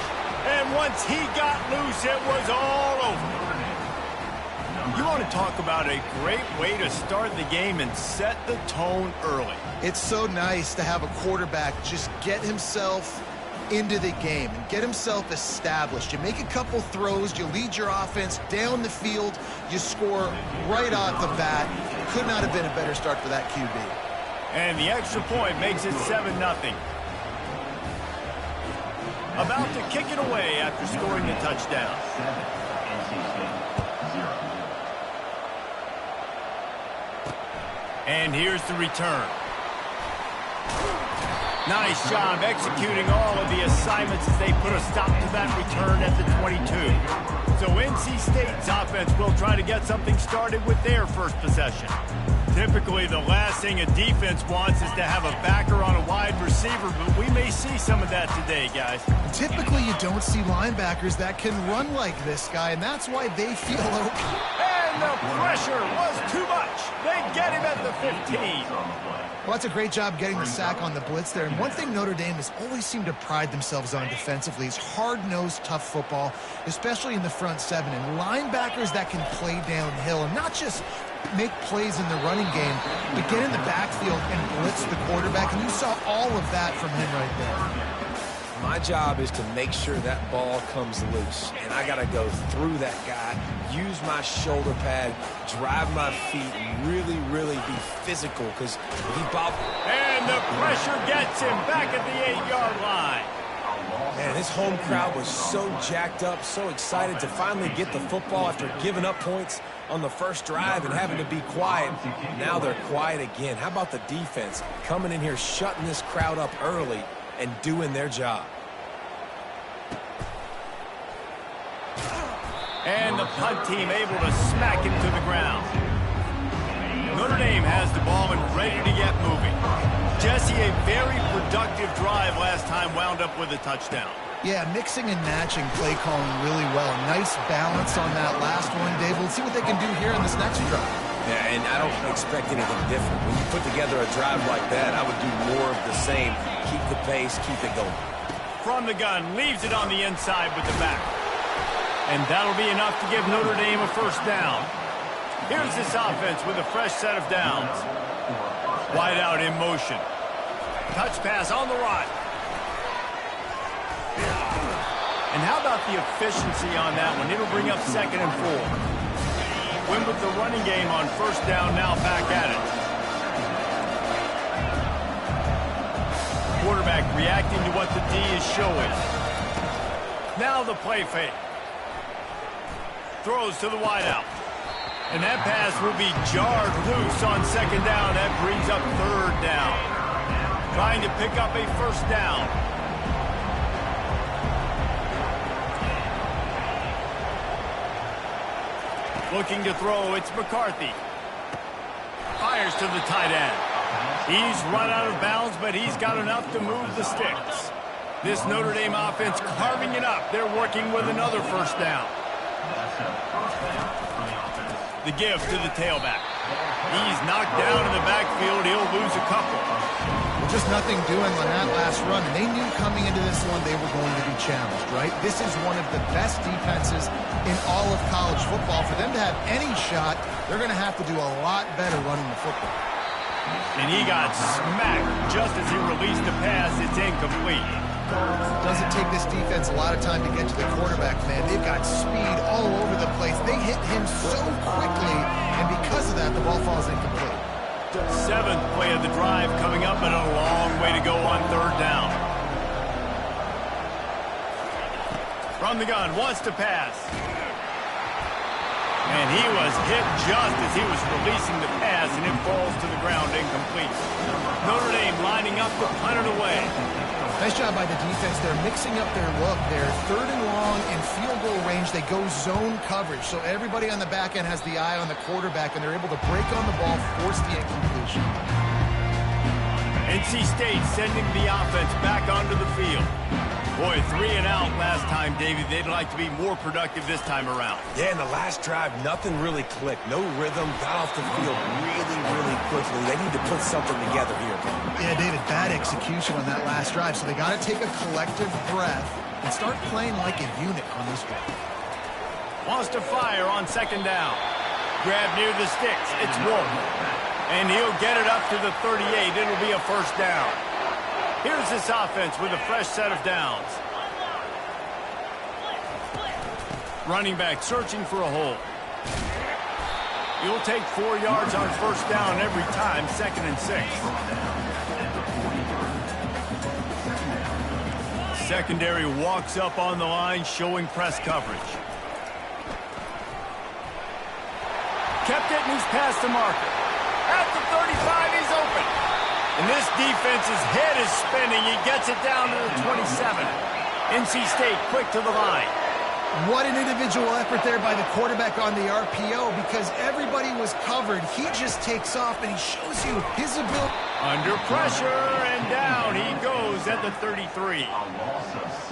A: And once he got loose, it was all over. You want to talk about a great way to start the game and set the tone early.
B: It's so nice to have a quarterback just get himself into the game and get himself established. You make a couple throws, you lead your offense down the field, you score right off the bat. Could not have been a better start for that QB.
A: And the extra point makes it 7-0. About to kick it away after scoring the touchdown. And here's the return. Nice job executing all of the assignments as they put a stop to that return at the 22. So NC State's offense will try to get something started with their first possession. Typically, the last thing a defense wants is to have a backer on a wide receiver, but we may see some of that today, guys.
B: Typically, you don't see linebackers that can run like this guy, and that's why they feel okay.
A: And the pressure was too much. They get him at the 15.
B: Well, that's a great job getting the sack on the blitz there. And one thing Notre Dame has always seemed to pride themselves on defensively is hard-nosed, tough football, especially in the front seven. And linebackers that can play downhill and not just make plays in the running game, but get in the backfield and blitz the quarterback. And you saw all of that from him right there.
C: My job is to make sure that ball comes loose, and I got to go through that guy, use my shoulder pad, drive my feet, and really, really be physical, because if he bobbles...
A: And the pressure gets him back at the 8-yard line.
C: Man, this home crowd was so jacked up, so excited to finally get the football after giving up points on the first drive and having to be quiet. Now they're quiet again. How about the defense coming in here, shutting this crowd up early and doing their job?
A: And the punt team able to smack him to the ground. Notre Dame has the ball and ready to get moving. Jesse, a very productive drive last time, wound up with a touchdown.
B: Yeah, mixing and matching play calling really well. Nice balance on that last one, Dave. We'll see what they can do here in this next drive.
C: Yeah, and I don't expect anything different. When you put together a drive like that, I would do more of the same. Keep the pace, keep it going.
A: From the gun, leaves it on the inside with the back. And that'll be enough to give Notre Dame a first down. Here's this offense with a fresh set of downs. Wide out in motion. Touch pass on the right. And how about the efficiency on that one? It'll bring up 2nd and 4. Win with the running game on first down, now back at it. Quarterback reacting to what the D is showing. Now the play fake. Throws to the wideout. And that pass will be jarred loose on 2nd down. That brings up 3rd down. Trying to pick up a first down. Looking to throw, it's McCarthy. Fires to the tight end. He's run out of bounds, but he's got enough to move the sticks. This Notre Dame offense carving it up. They're working with another first down. The give to the tailback. He's knocked down in the backfield. He'll lose a couple.
B: Well, just nothing doing on that last run. And they knew coming into this one they were going to be challenged, right? This is one of the best defenses in all of college football. For them to have any shot, they're going to have to do a lot better running the football.
A: And he got smacked just as he released the pass. It's incomplete.
B: Doesn't take this defense a lot of time to get to the quarterback, man. They've got speed all over the place. They hit him so quickly, and because of that, the ball falls incomplete.
A: 7th play of the drive coming up, and a long way to go on 3rd down. From the gun, wants to pass. And he was hit just as he was releasing the pass, and it falls to the ground incomplete. Notre Dame lining up to punt it away.
B: Nice job by the defense. They're mixing up their look. They're 3rd and long in field goal range. They go zone coverage. So everybody on the back end has the eye on the quarterback, and they're able to break on the ball, force the incompletion.
A: NC State sending the offense back onto the field. Boy, 3 and out last time, Davey. They'd like to be more productive this time around.
C: Yeah, in the last drive, nothing really clicked. No rhythm, got off the field really, really quickly. They need to put something together here.
B: Yeah, David, bad execution on that last drive. So they got to take a collective breath and start playing like a unit on this one.
A: Wants to fire on 2nd down. Grab near the sticks. It's Wolf. And he'll get it up to the 38. It'll be a first down. Here's this offense with a fresh set of downs. Running back searching for a hole. He'll take 4 yards on first down every time, 2nd and 6. Secondary walks up on the line, showing press coverage. Kept it, and he's past the marker. At the 35, he's open. And this defense's head is spinning. He gets it down to the 27. NC State quick to the line.
B: What an individual effort there by the quarterback on the RPO, because everybody was covered. He just takes off, and he shows you his ability.
A: Under pressure, and down he goes at the 33.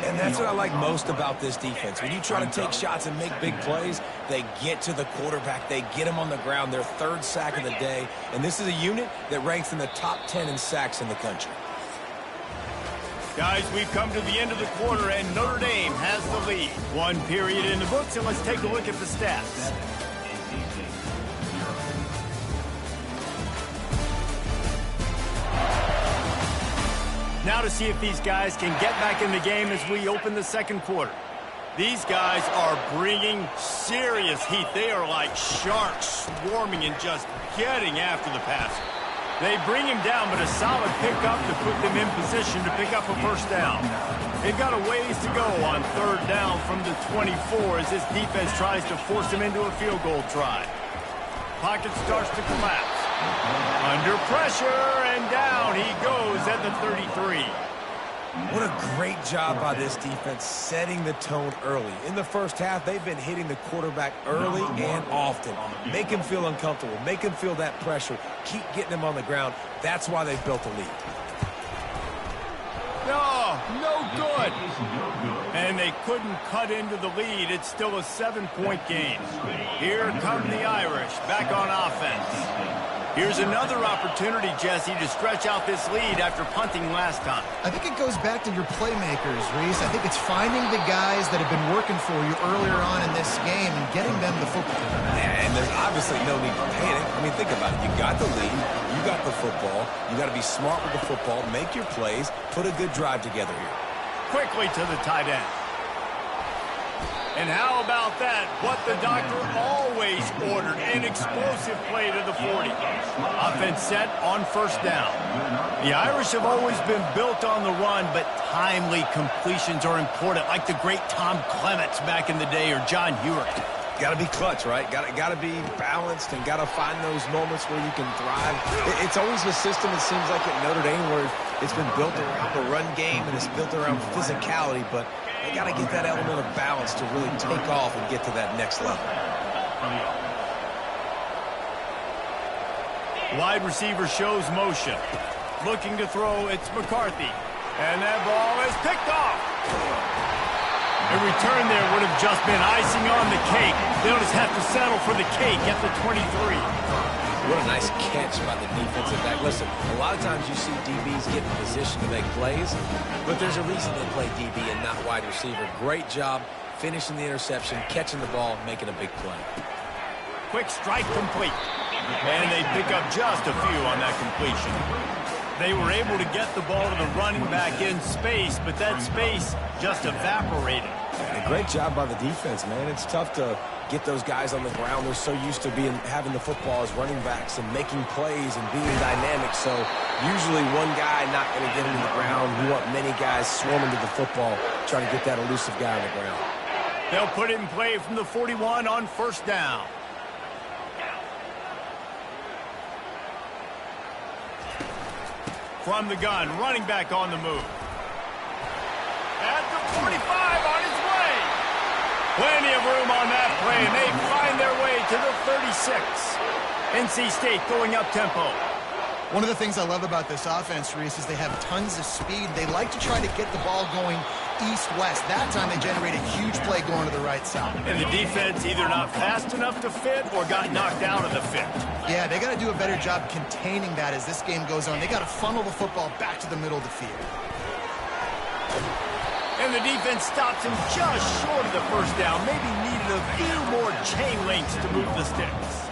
C: And that's what I like most about this defense. When you try to take shots and make big plays, they get to the quarterback. They get him on the ground. Their third sack of the day. And this is a unit that ranks in the top 10 in sacks in the country.
A: Guys, we've come to the end of the quarter, and Notre Dame has the lead. One period in the books, and let's take a look at the stats. Now to see if these guys can get back in the game as we open the second quarter. These guys are bringing serious heat. They are like sharks swarming and just getting after the passer. They bring him down, but a solid pickup to put them in position to pick up a first down. They've got a ways to go on third down from the 24 as this defense tries to force him into a field goal try. Pocket starts to collapse. Under pressure, and down he goes at the 33.
C: What a great job by this defense setting the tone early. In the first half, they've been hitting the quarterback early and often. Make him feel uncomfortable. Make him feel that pressure. Keep getting him on the ground. That's why they built the lead.
A: No good. And they couldn't cut into the lead. It's still a 7-point game. Here come the Irish back on offense. Here's another opportunity, Jesse, to stretch out this lead after punting last time.
B: I think it goes back to your playmakers, Reese. I think it's finding the guys that have been working for you earlier on in this game and getting them the football.
C: Yeah, and there's obviously no need to panic. I mean, think about it. You got the lead. You got the football. You got to be smart with the football. Make your plays. Put a good drive together here.
A: Quickly to the tight end. And how about that? What the doctor always ordered, an explosive play to the 40. Offense set on first down. The Irish have always been built on the run, but timely completions are important, like the great Tom Clements back in the day or John Hewitt.
C: Got to be clutch, right? Got to be balanced and got to find those moments where you can thrive. It's always a system, it seems like, at Notre Dame where it's been built around the run game and it's built around physicality, but they got to get that element of balance to really take off and get to that next level.
A: Wide receiver shows motion. Looking to throw, it's McCarthy. And that ball is picked off. A return there would have just been icing on the cake. They'll just have to settle for the cake at the 23.
C: What a nice catch by the defensive back. Listen, a lot of times you see DBs get in position to make plays, but there's a reason they play DB and not wide receiver. Great job finishing the interception, catching the ball, making a big play.
A: Quick strike complete. And they pick up just a few on that completion. They were able to get the ball to the running back in space, but that space just evaporated.
C: And a great job by the defense, man. It's tough to get those guys on the ground. They're so used to having the football as running backs and making plays and being dynamic. So usually one guy not going to get into the ground. You want many guys swarming to the football, trying to get that elusive guy on the ground.
A: They'll put it in play from the 41 on first down. From the gun, running back on the move. At the 45 on his way. Plenty of room on that play, and they find their way to the 36. NC State going up tempo.
B: One of the things I love about this offense, Reese, is they have tons of speed. They like to try to get the ball going east-west. That time they generate a huge play going to the right side.
A: And the defense either not fast enough to fit or got knocked out of the fit.
B: Yeah, they got to do a better job containing that as this game goes on. They got to funnel the football back to the middle of the field.
A: And the defense stops him just short of the first down. Maybe needed a few more chain links to move the sticks.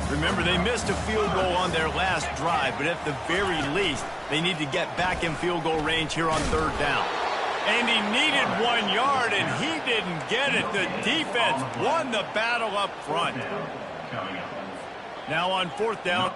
A: Remember, they missed a field goal on their last drive, but at the very least, they need to get back in field goal range here on third down. And he needed 1 yard, and he didn't get it. The defense won the battle up front. Now on fourth down.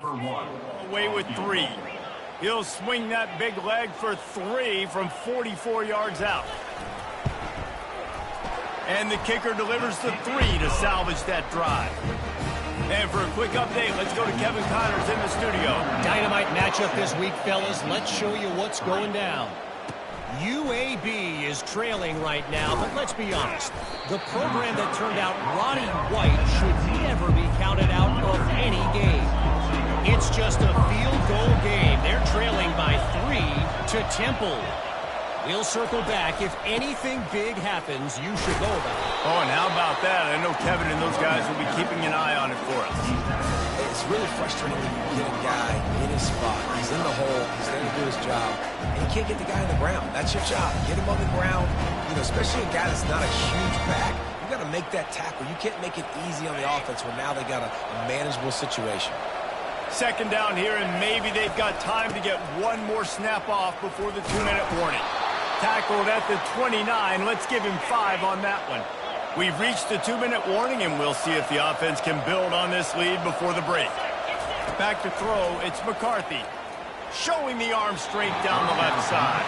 A: Away with 3. He'll swing that big leg for 3 from 44 yards out. And the kicker delivers the 3 to salvage that drive. And for a quick update, let's go to Kevin Connors in the studio.
E: Dynamite matchup this week, fellas. Let's show you what's going down. UAB is trailing right now, but let's be honest. The program that turned out Roddy White should never be counted out of any game. It's just a field goal game. They're trailing by 3 to Temple. We'll circle back. If anything big happens, you should know about it.
A: Oh, and how about that? I know Kevin and those guys will be keeping an eye on it for us.
C: It's really frustrating when you get a guy in his spot. He's in the hole. He's there to do his job. And you can't get the guy on the ground. That's your job. Get him on the ground. You know, especially a guy that's not a huge back. You got to make that tackle. You can't make it easy on the offense when now they got a manageable situation.
A: Second down here, and maybe they've got time to get one more snap off before the 2-minute warning. Tackled at the 29. Let's give him 5 on that one. We've reached the 2-minute warning, and we'll see if the offense can build on this lead before the break. Back to throw, it's McCarthy. Showing the arm strength down the left side.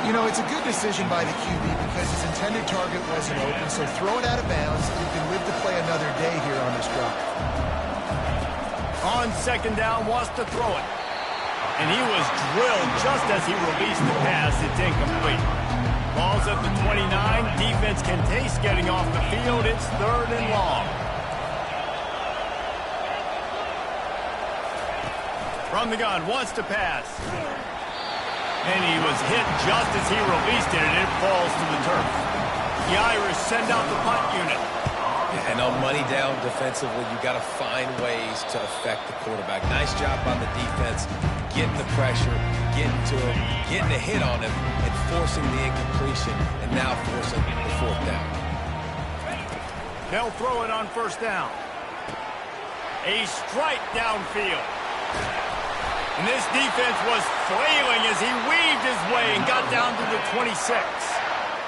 B: You know, it's a good decision by the QB because his intended target wasn't open, so throw it out of bounds. You can live to play another day here on this drive.
A: On second down, wants to throw it. And he was drilled just as he released the pass. It's incomplete. Ball's at the 29. Defense can taste getting off the field. It's 3rd and long. From the gun, wants to pass. And he was hit just as he released it, and it falls to the turf. The Irish send out the punt unit.
C: And on money down defensively, you got to find ways to affect the quarterback. Nice job by the defense, getting the pressure, getting to him, getting a hit on him, and forcing the incompletion, and now forcing the 4th down.
A: They'll throw it on 1st down. A strike downfield. And this defense was flailing as he weaved his way and got down to the 26.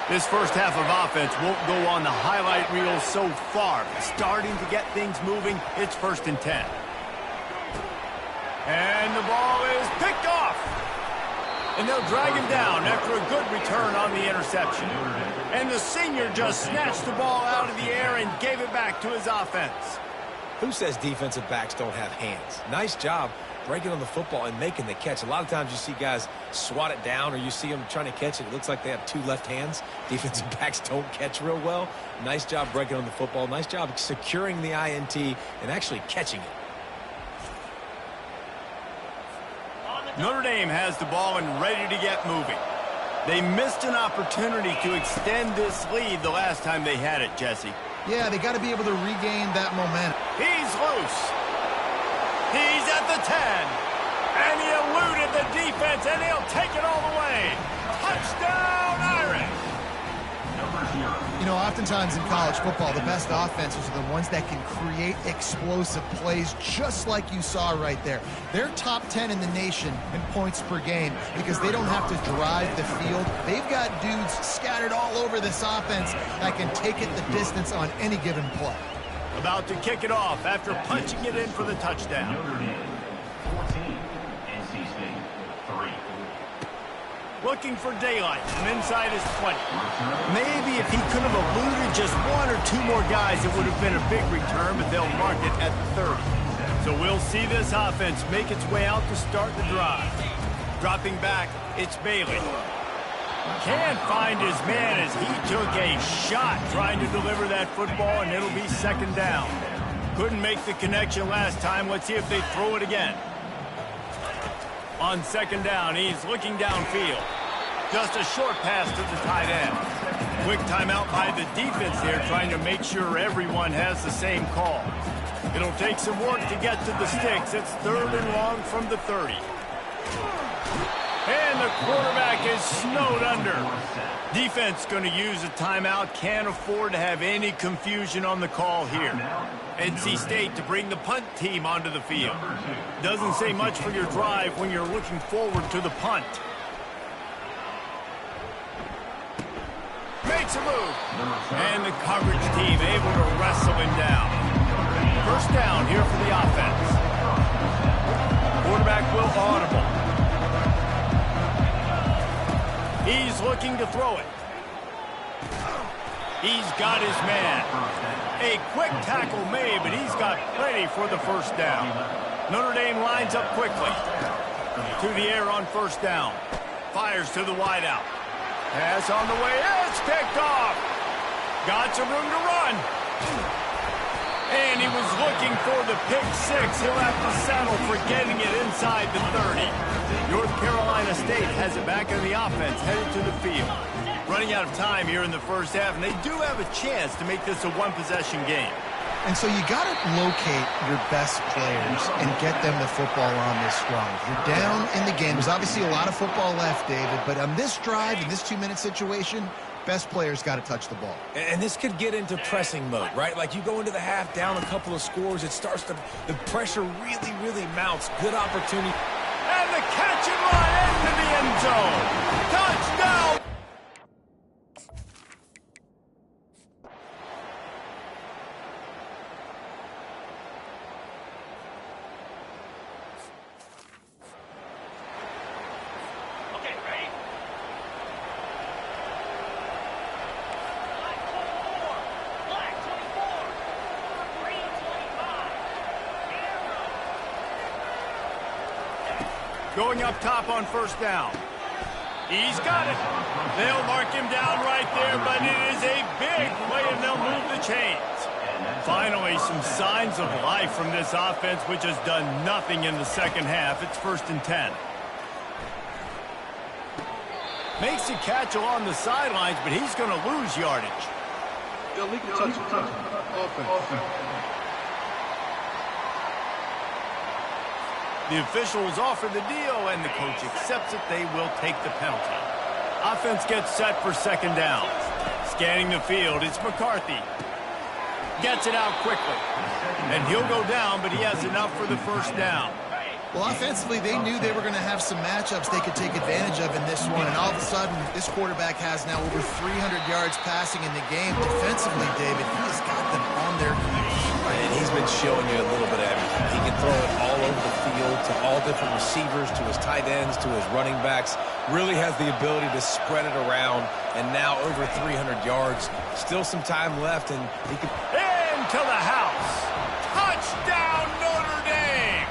A: This first half of offense won't go on the highlight reel so far. Starting to get things moving, it's 1st and 10. And the ball is picked off. And they'll drag him down after a good return on the interception. And the senior just snatched the ball out of the air and gave it back to his offense.
C: Who says defensive backs don't have hands? Nice job breaking on the football and making the catch. A lot of times you see guys swat it down or you see them trying to catch it. It looks like they have 2 left hands. Defensive backs don't catch real well. Nice job breaking on the football. Nice job securing the INT and actually catching it.
A: Notre Dame has the ball and ready to get moving. They missed an opportunity to extend this lead the last time they had it, Jesse.
B: Yeah, they got to be able to regain that momentum.
A: He's loose. He's at the 10. And he eluded the defense, and he'll take it all the way. Touchdown, Irish.
B: You know, oftentimes in college football, the best offenses are the ones that can create explosive plays, just like you saw right there. They're top 10 in the nation in points per game because they don't have to drive the field. They've got dudes scattered all over this offense that can take it the distance on any given play.
A: About to kick it off after punching it in for the touchdown.
D: 14, NC State 3.
A: Looking for daylight from inside his 20. Maybe if he could have eluded just 1 or 2 more guys, it would have been a big return, but they'll mark it at the 30. So we'll see this offense make its way out to start the drive. Dropping back, it's Bailey. Can't find his man as he took a shot trying to deliver that football, and it'll be 2nd down. Couldn't make the connection last time. Let's see if they throw it again. On 2nd down, he's looking downfield. Just a short pass to the tight end. Quick timeout by the defense there, trying to make sure everyone has the same call. It'll take some work to get to the sticks. It's 3rd and long from the 30. And the quarterback is snowed under. Defense going to use a timeout. Can't afford to have any confusion on the call here. NC State to bring the punt team onto the field. Doesn't say much for your drive when you're looking forward to the punt. Makes a move. And the coverage team able to wrestle him down. 1st down here for the offense. Quarterback will audible. He's looking to throw it. He's got his man. A quick tackle made, but he's got plenty for the first down. Notre Dame lines up quickly. To the air on first down. Fires to the wideout. Pass on the way. It's picked off. Got some room to run. And he was looking for the pick six. He'll have to settle for getting it inside the 30. North Carolina State has it back in the offense, headed to the field. Running out of time here in the first half, and they do have a chance to make this a one-possession game.
B: And so you got to locate your best players and get them the football on this drive. You're down in the game. There's obviously a lot of football left, David, but on this drive, in this 2-minute situation, best players got to touch the ball.
C: And this could get into pressing mode, right? Like you go into the half down a couple of scores, it starts to, the pressure really, really mounts. Good opportunity.
A: And the catch and run into the end zone. Touchdown! Going up top on first down. He's got it. They'll mark him down right there, but it is a big play, and they'll move the chains. Finally, some signs of life from this offense, which has done nothing in the second half. It's 1st and 10. Makes a catch along the sidelines, but he's going to lose yardage.
D: Illegal touch. Offense.
A: The officials offer the deal, and the coach accepts it. They will take the penalty. Offense gets set for second down. Scanning the field, it's McCarthy. Gets it out quickly. And he'll go down, but he has enough for the first down.
B: Well, offensively, they knew they were going to have some matchups they could take advantage of in this one, and all of a sudden, this quarterback has now over 300 yards passing in the game. Defensively, David, he has got them on their heels.
C: And he's been showing you a little bit of everything. He can throw it all over the field to all different receivers, to his tight ends, to his running backs. Really has the ability to spread it around, and now over 300 yards. Still some time left, and he can...
A: Into the house. Touchdown, Notre Dame!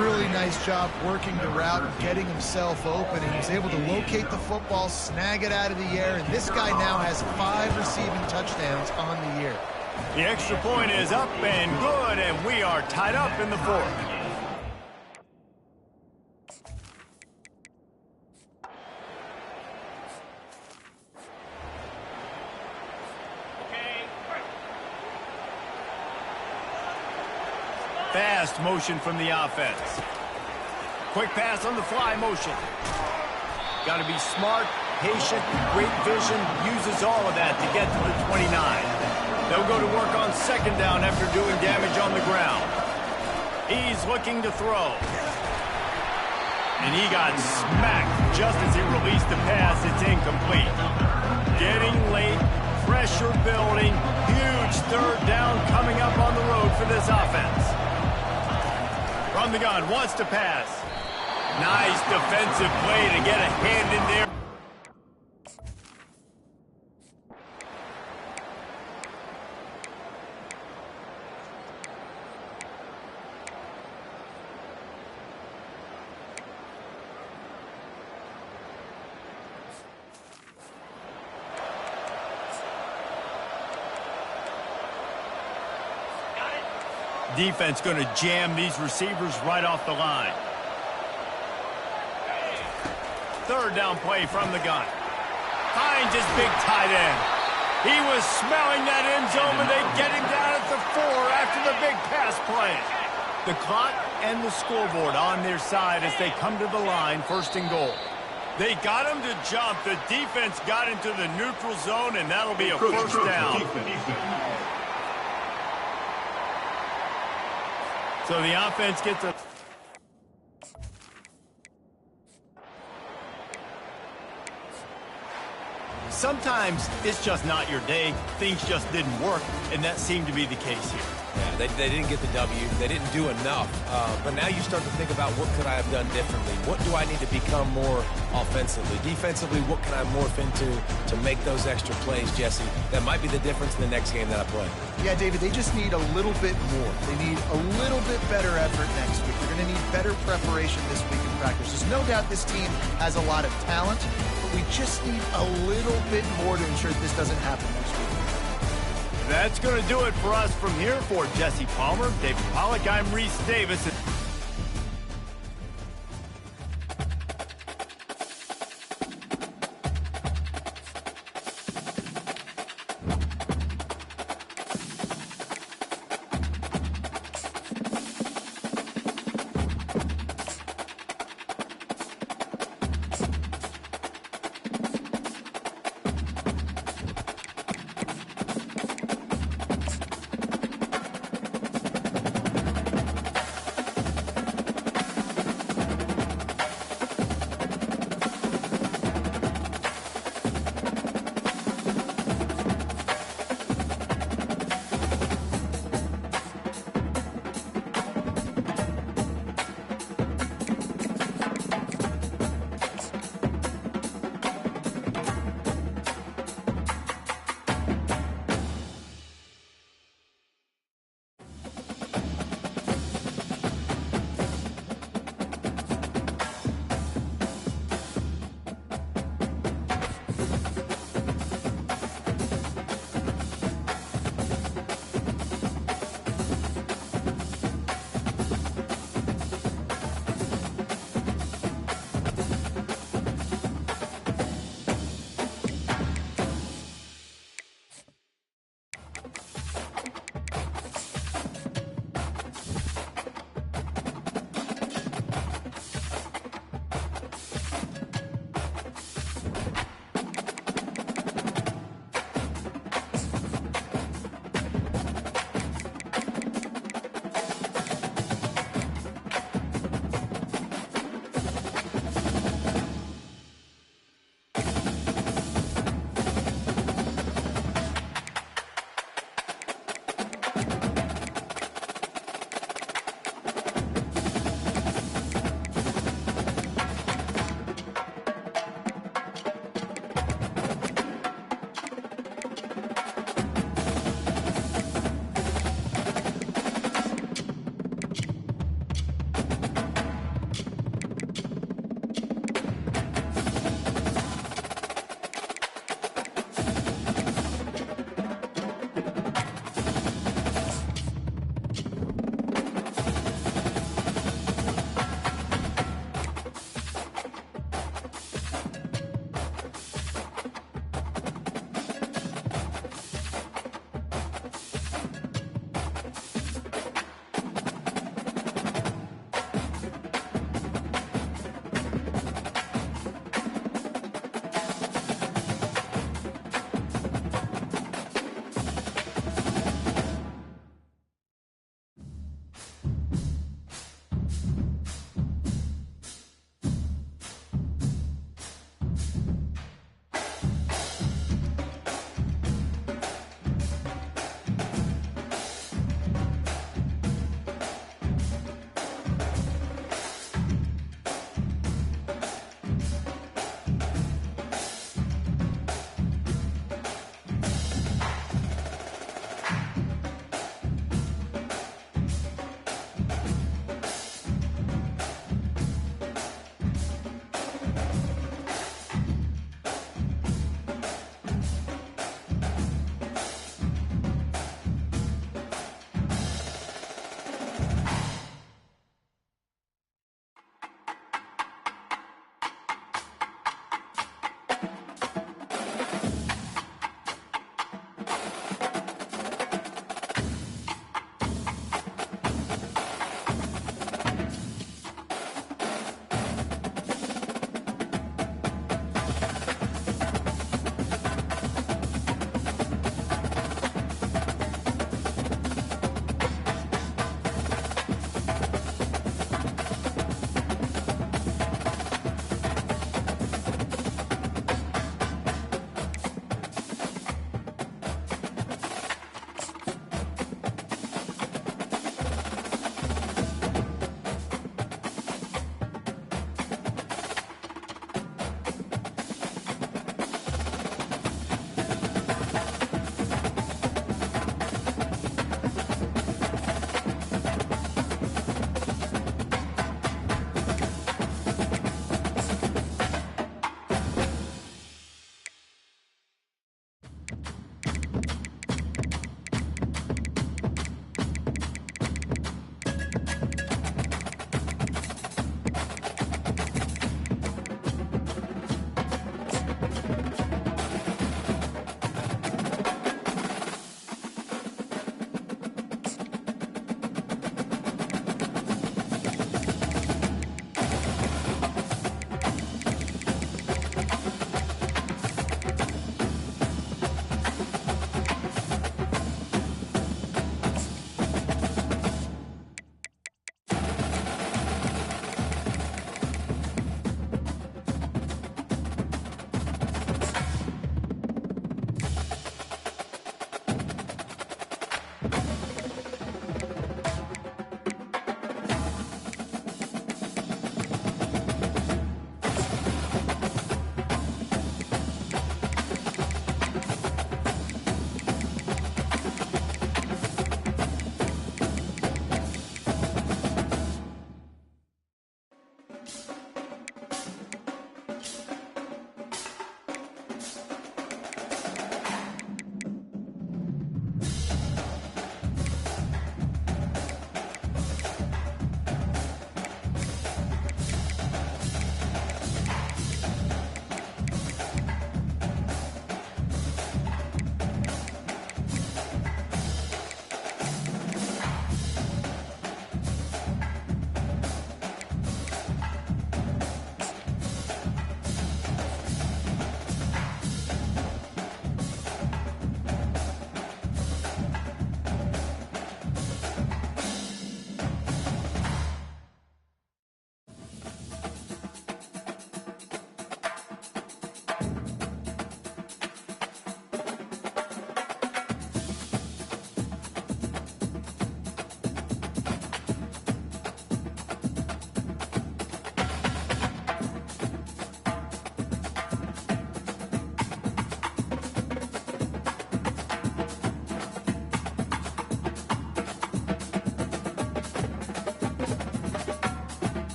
B: Really nice job working the route and getting himself open, and he was able to locate the football, snag it out of the air, and this guy now has 5 receiving touchdowns on the year.
A: The extra point is up and good, and we are tied up in the 4th. Fast motion from the offense. Quick pass on the fly motion. Got to be smart, patient, great vision, uses all of that to get to the 29. They'll go to work on second down after doing damage on the ground. He's looking to throw. And he got smacked just as he released the pass. It's incomplete. Getting late, pressure building, huge third down coming up on the road for this offense. From the gun, wants to pass. Nice defensive play to get a hand in there. Defense going to jam these receivers right off the line. Third down play from the gun. Finds his big tight end. He was smelling that end zone, and they get him down at the 4 after the big pass play. The clock and the scoreboard on their side as they come to the line, 1st and goal. They got him to jump. The defense got into the neutral zone, and that'll be a first down. So the offense gets a... Sometimes it's just not your day. Things just didn't work, and that seemed to be the case here.
C: Yeah, they didn't get the W. They didn't do enough. But now you start to think about what could I have done differently? What do I need to become more offensively? Defensively, what can I morph into to make those extra plays, Jesse? That might be the difference in the next game that I play.
B: Yeah, David, they just need a little bit more. They need a little bit better effort next week. They're going to need better preparation this week in practice. There's no doubt this team has a lot of talent, but we just need a little bit more to ensure that this doesn't happen next week.
A: That's going to do it for us from here. For Jesse Palmer, David Pollack, I'm Reese Davis.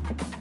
B: Bye.